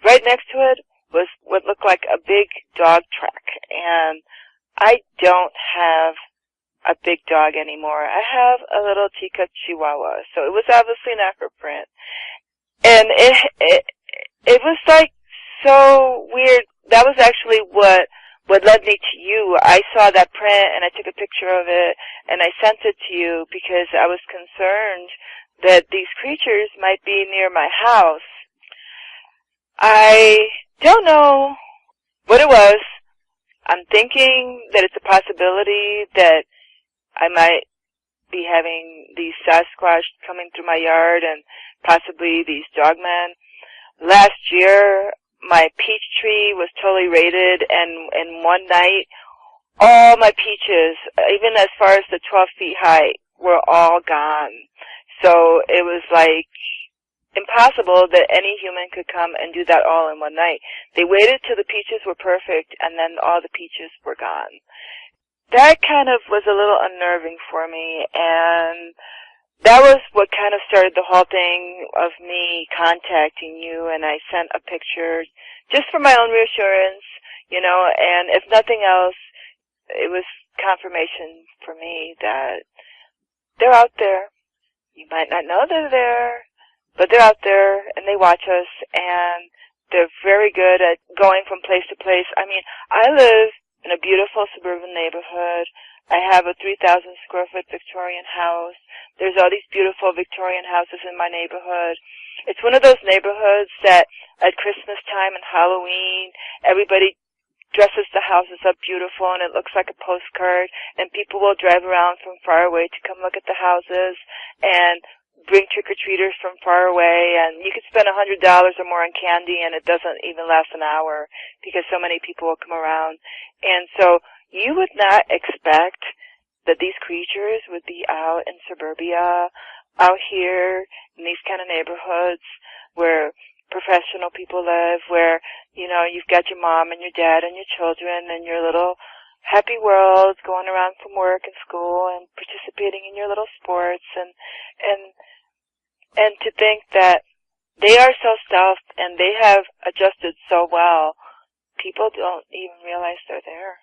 right next to it was what looked like a big dog track. And I don't have a big dog anymore. I have a little teacup Chihuahua, so it was obviously not her print. And it was like so weird. That was actually what led me to you. I saw that print and I took a picture of it and I sent it to you because I was concerned that these creatures might be near my house. I don't know what it was. I'm thinking that it's a possibility that I might be having these Sasquatch coming through my yard and possibly these dogmen. Last year, my peach tree was totally raided, and in one night, all my peaches, even as far as the 12 feet high, were all gone. So it was like impossible that any human could come and do that all in one night. They waited till the peaches were perfect, and then all the peaches were gone. That kind of was a little unnerving for me, and that was what kind of started the whole thing of me contacting you, and I sent a picture just for my own reassurance, you know, and if nothing else, it was confirmation for me that they're out there. You might not know they're there, but they're out there, and they watch us, and they're very good at going from place to place. I mean, I live in a beautiful suburban neighborhood. I have a 3,000 square foot Victorian house. There's all these beautiful Victorian houses in my neighborhood. It's one of those neighborhoods that at Christmas time and Halloween, everybody dresses the houses up beautiful and it looks like a postcard, and people will drive around from far away to come look at the houses and bring trick-or-treaters from far away, and you could spend $100 or more on candy and it doesn't even last an hour because so many people will come around. And so you would not expect that these creatures would be out in suburbia, out here in these kind of neighborhoods where professional people live, where, you know, you've got your mom and your dad and your children and your little happy world going around from work and school and participating in your little sports, and to think that they are so stuffed and they have adjusted so well, people don't even realize they're there.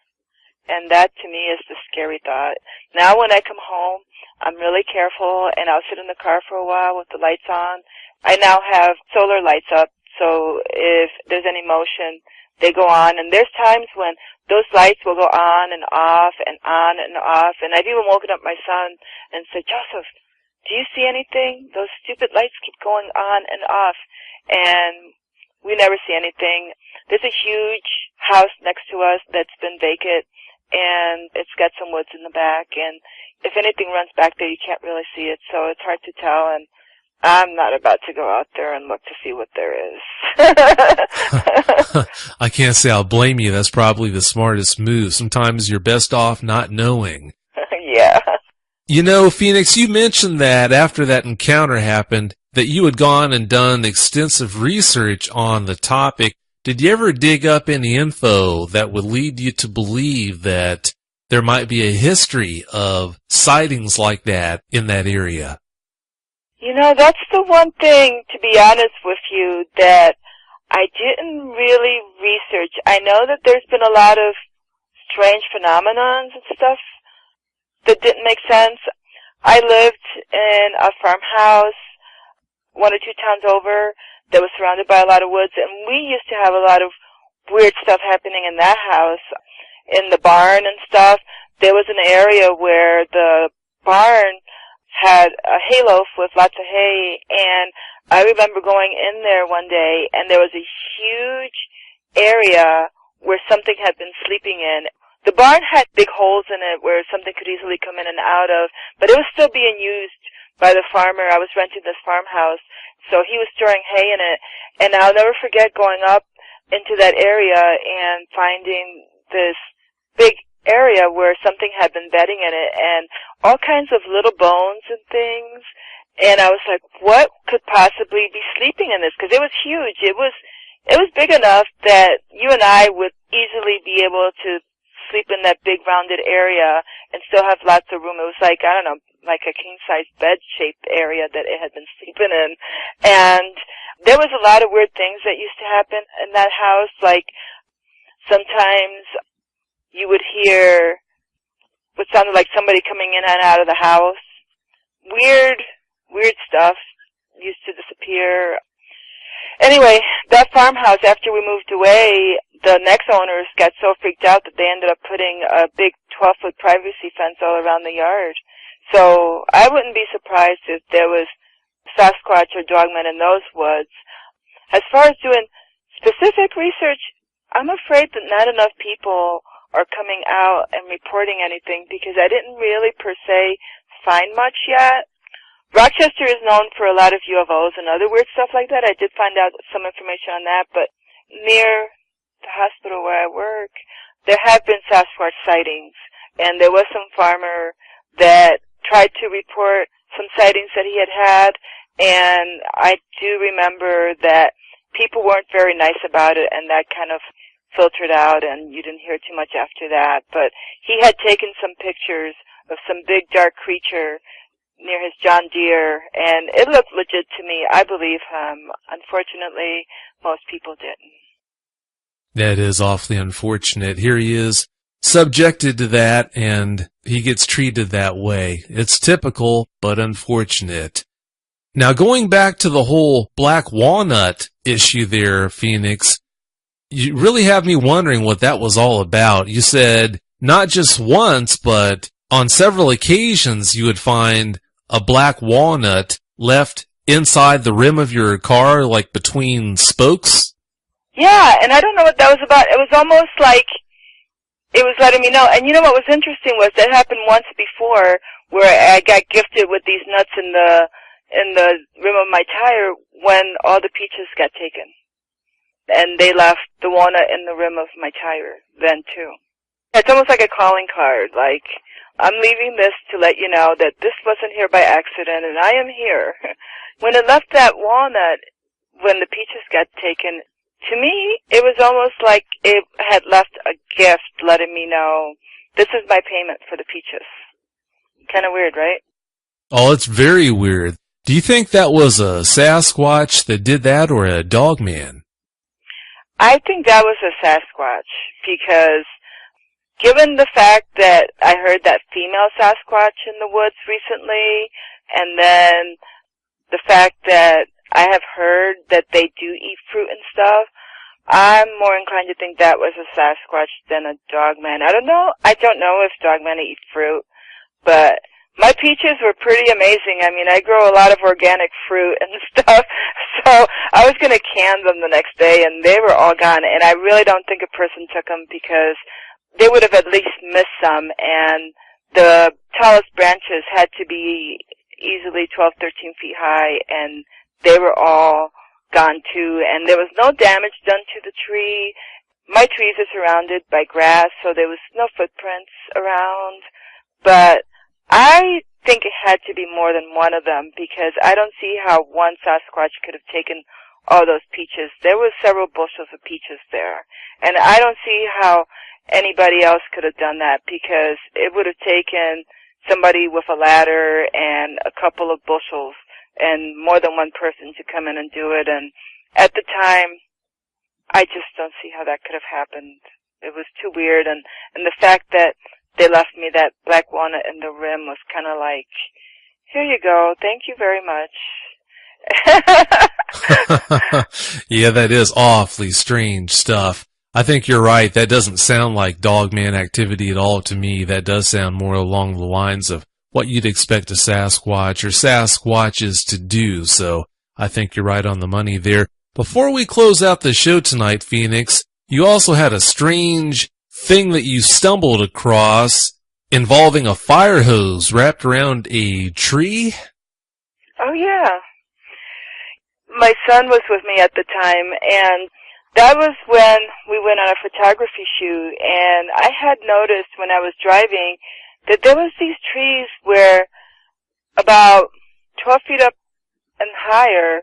And that to me is the scary thought. Now when I come home, I'm really careful and I'll sit in the car for a while with the lights on. I now have solar lights up, so if there's any motion, they go on. And there's times when those lights will go on and off and on and off. And I've even woken up my son and said, Joseph, do you see anything? Those stupid lights keep going on and off. And we never see anything. There's a huge house next to us that's been vacant, and it's got some woods in the back. And if anything runs back there, you can't really see it, so it's hard to tell. And I'm not about to go out there and look to see what there is. I can't say I'll blame you. That's probably the smartest move. Sometimes you're best off not knowing. Yeah. You know, Phoenix, you mentioned that after that encounter happened, that you had gone and done extensive research on the topic. Did you ever dig up any info that would lead you to believe that there might be a history of sightings like that in that area? You know, that's the one thing, to be honest with you, that I didn't really research. I know that there's been a lot of strange phenomenons and stuff that didn't make sense. I lived in a farmhouse 1 or 2 towns over that was surrounded by a lot of woods, and we used to have a lot of weird stuff happening in that house. In the barn and stuff, there was an area where the barn had a hay loaf with lots of hay, and I remember going in there one day, and there was a huge area where something had been sleeping in. The barn had big holes in it where something could easily come in and out of, but it was still being used by the farmer. I was renting this farmhouse, so he was storing hay in it, and I'll never forget going up into that area and finding this big area where something had been bedding in it, and all kinds of little bones and things, and I was like, what could possibly be sleeping in this? Because it was huge. It was big enough that you and I would easily be able to sleep in that big rounded area and still have lots of room. It was like, I don't know, like a king-size bed-shaped area that it had been sleeping in. And there was a lot of weird things that used to happen in that house. Like, sometimes you would hear what sounded like somebody coming in and out of the house. Weird stuff used to disappear. Anyway, that farmhouse, after we moved away, the next owners got so freaked out that they ended up putting a big 12-foot privacy fence all around the yard. So I wouldn't be surprised if there was Sasquatch or dogmen in those woods. As far as doing specific research, I'm afraid that not enough people are coming out and reporting anything because I didn't really per se find much yet. Rochester is known for a lot of UFOs and other weird stuff like that. I did find out some information on that, but near the hospital where I work, there have been Sasquatch sightings, and there was some farmer that tried to report some sightings that he had, And I do remember that people weren't very nice about it, and that kind of filtered out, and you didn't hear too much after that. But he had taken some pictures of some big dark creature near his John Deere, and it looked legit to me. I believe him. Unfortunately, most people didn't. That is awfully unfortunate. Here he is, subjected to that, and he gets treated that way. It's typical, but unfortunate. Now, going back to the whole black walnut issue there, Phoenix, you really have me wondering what that was all about. You said not just once, but on several occasions you would find a black walnut left inside the rim of your car, like between spokes. Yeah, and I don't know what that was about. It was almost like it was letting me know. And you know what was interesting was that happened once before where I got gifted with these nuts in the rim of my tire when all the peaches got taken. And they left the walnut in the rim of my tire then too. It's almost like a calling card, like, I'm leaving this to let you know that this wasn't here by accident and I am here. When it left that walnut, when the peaches got taken, to me, it was almost like it had left a gift letting me know, this is my payment for the peaches. Kind of weird, right? Oh, it's very weird. Do you think that was a Sasquatch that did that or a dogman? I think that was a Sasquatch because given the fact that I heard that female Sasquatch in the woods recently, and then the fact that I have heard that they do eat fruit and stuff, I'm more inclined to think that was a Sasquatch than a dogman. I don't know if dogmen eat fruit, but my peaches were pretty amazing. I mean, I grow a lot of organic fruit and stuff, so I was going to can them the next day, and they were all gone. And I really don't think a person took them because they would have at least missed some, and the tallest branches had to be easily 12, 13 feet high, and they were all gone too, and there was no damage done to the tree. My trees are surrounded by grass, so there was no footprints around, but I think it had to be more than one of them because I don't see how one Sasquatch could have taken all those peaches. There were several bushels of peaches there, and I don't see how anybody else could have done that because it would have taken somebody with a ladder and a couple of bushels and more than one person to come in and do it. And at the time, I just don't see how that could have happened. It was too weird. And the fact that they left me that black walnut in the rim was kind of like, here you go. Thank you very much. Yeah, that is awfully strange stuff. I think you're right. That doesn't sound like dogman activity at all to me. That does sound more along the lines of what you'd expect a Sasquatch or Sasquatches to do. So I think you're right on the money there. Before we close out the show tonight, Phoenix, you also had a strange thing that you stumbled across involving a fire hose wrapped around a tree. Oh, yeah. My son was with me at the time, and that was when we went on a photography shoot, and I had noticed when I was driving that there was these trees where about 12 feet up and higher,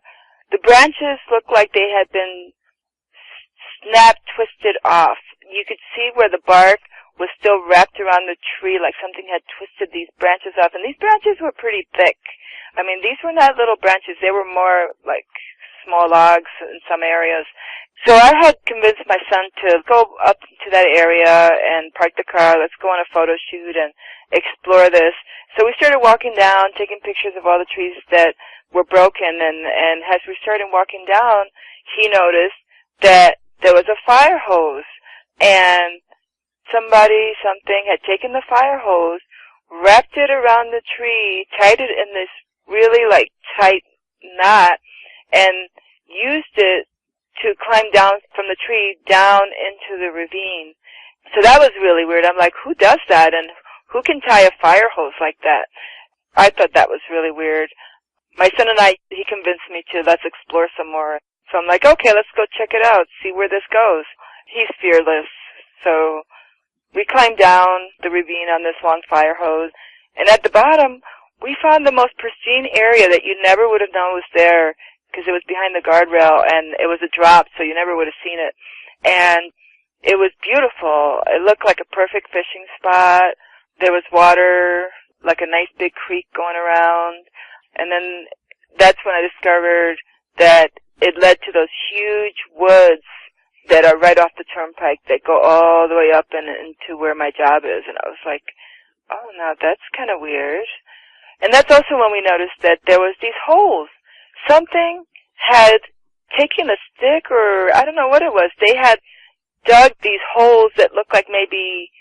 the branches looked like they had been snapped, twisted off. You could see where the bark was still wrapped around the tree like something had twisted these branches off, and these branches were pretty thick. I mean, these were not little branches. They were more like small logs in some areas. So I had convinced my son to go up to that area and park the car. Let's go on a photo shoot and explore this. So we started walking down, taking pictures of all the trees that were broken. And as we started walking down, he noticed that there was a fire hose. And something had taken the fire hose, wrapped it around the tree, tied it in this really like tight knot, and used it to climb down from the tree down into the ravine. So that was really weird. I'm like, who does that? And who can tie a fire hose like that? I thought that was really weird. My son and I, he convinced me to let's explore some more. So I'm like, okay, let's go check it out, see where this goes. He's fearless. So we climbed down the ravine on this long fire hose. And at the bottom we found the most pristine area that you never would have known was there because it was behind the guardrail and it was a drop, so you never would have seen it. And it was beautiful. It looked like a perfect fishing spot. There was water, like a nice big creek going around. And then that's when I discovered that it led to those huge woods that are right off the turnpike that go all the way up and into where my job is. And I was like, oh, now that's kind of weird. And that's also when we noticed that there was these holes. Something had taken a stick, or I don't know what it was. They had dug these holes that looked like maybe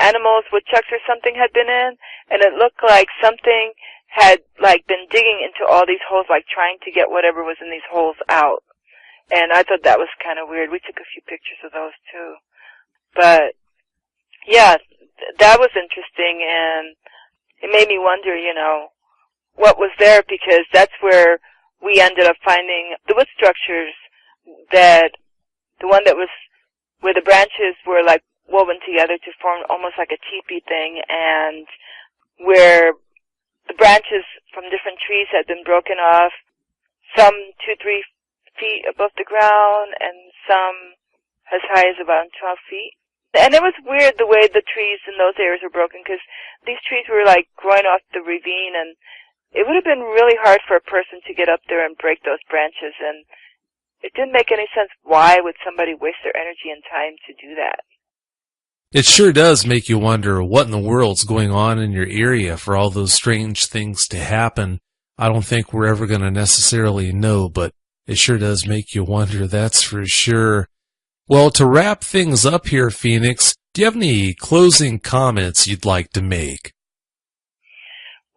animals, woodchucks or something had been in, and it looked like something had like been digging into all these holes, like trying to get whatever was in these holes out. And I thought that was kind of weird. We took a few pictures of those too. But yeah, that was interesting, and it made me wonder, what was there, because that's where we ended up finding the wood structures, that the one that was where the branches were like woven together to form almost like a teepee thing, and where the branches from different trees had been broken off, some 2-3 feet above the ground and some as high as about 12 feet. And it was weird the way the trees in those areas were broken, because these trees were like growing off the ravine, and it would have been really hard for a person to get up there and break those branches, and it didn't make any sense. Why would somebody waste their energy and time to do that? It sure does make you wonder what in the world's going on in your area for all those strange things to happen. I don't think we're ever going to necessarily know, but it sure does make you wonder, that's for sure. Well, to wrap things up here, Phoenix, do you have any closing comments you'd like to make?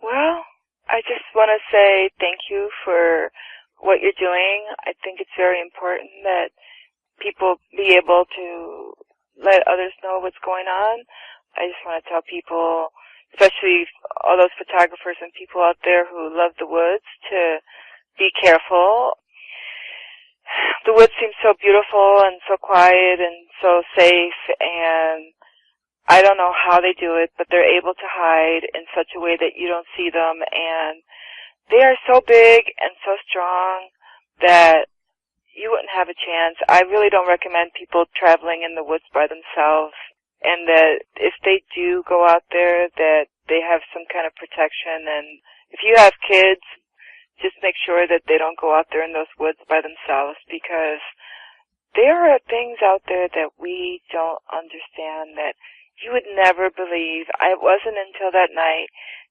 Well, I just want to say thank you for what you're doing. I think it's very important that people be able to let others know what's going on. I just want to tell people, especially all those photographers and people out there who love the woods, to be careful. The woods seem so beautiful and so quiet and so safe, and I don't know how they do it, but they're able to hide in such a way that you don't see them, and they are so big and so strong that you wouldn't have a chance. I really don't recommend people traveling in the woods by themselves, and that if they do go out there, that they have some kind of protection. And if you have kids, just make sure that they don't go out there in those woods by themselves, because there are things out there that we don't understand that you would never believe. It wasn't until that night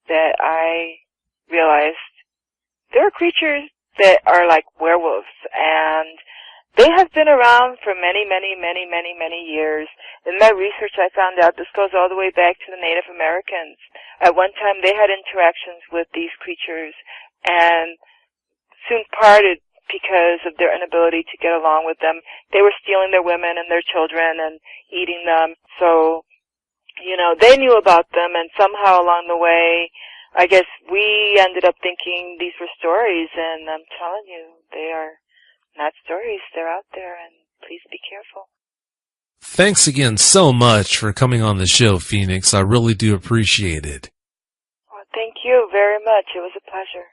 that I realized there are creatures that are like werewolves, and they have been around for many, many, many, many, many years. In my research, I found out this goes all the way back to the Native Americans. At one time, they had interactions with these creatures, and soon parted because of their inability to get along with them. They were stealing their women and their children and eating them. So, they knew about them, and somehow along the way, I guess we ended up thinking these were stories, and I'm telling you, they are not stories. They're out there, and please be careful. Thanks again so much for coming on the show, Phoenix. I really do appreciate it. Well, thank you very much. It was a pleasure.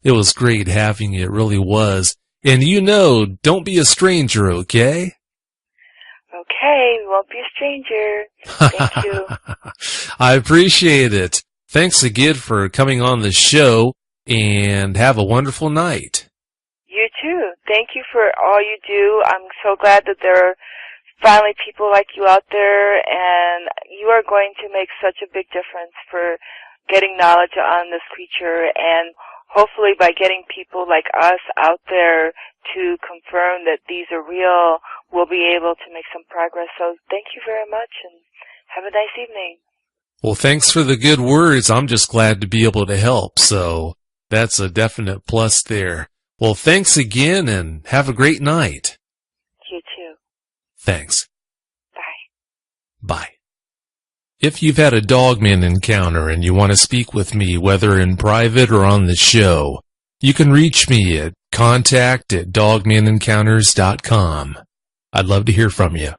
It was great having you. It really was. And don't be a stranger, okay? Okay, we won't be a stranger. Thank you. I appreciate it. Thanks again for coming on the show, and have a wonderful night. You too. Thank you for all you do. I'm so glad that there are finally people like you out there, and you are going to make such a big difference for getting knowledge on this creature, and hopefully by getting people like us out there to confirm that these are real, we'll be able to make some progress. So thank you very much, and have a nice evening. Well, thanks for the good words. I'm just glad to be able to help, so that's a definite plus there. Well, thanks again, and have a great night. You too. Thanks. Bye. Bye. If you've had a dogman encounter and you want to speak with me, whether in private or on the show, you can reach me at contact@dogmanencounters.com. I'd love to hear from you.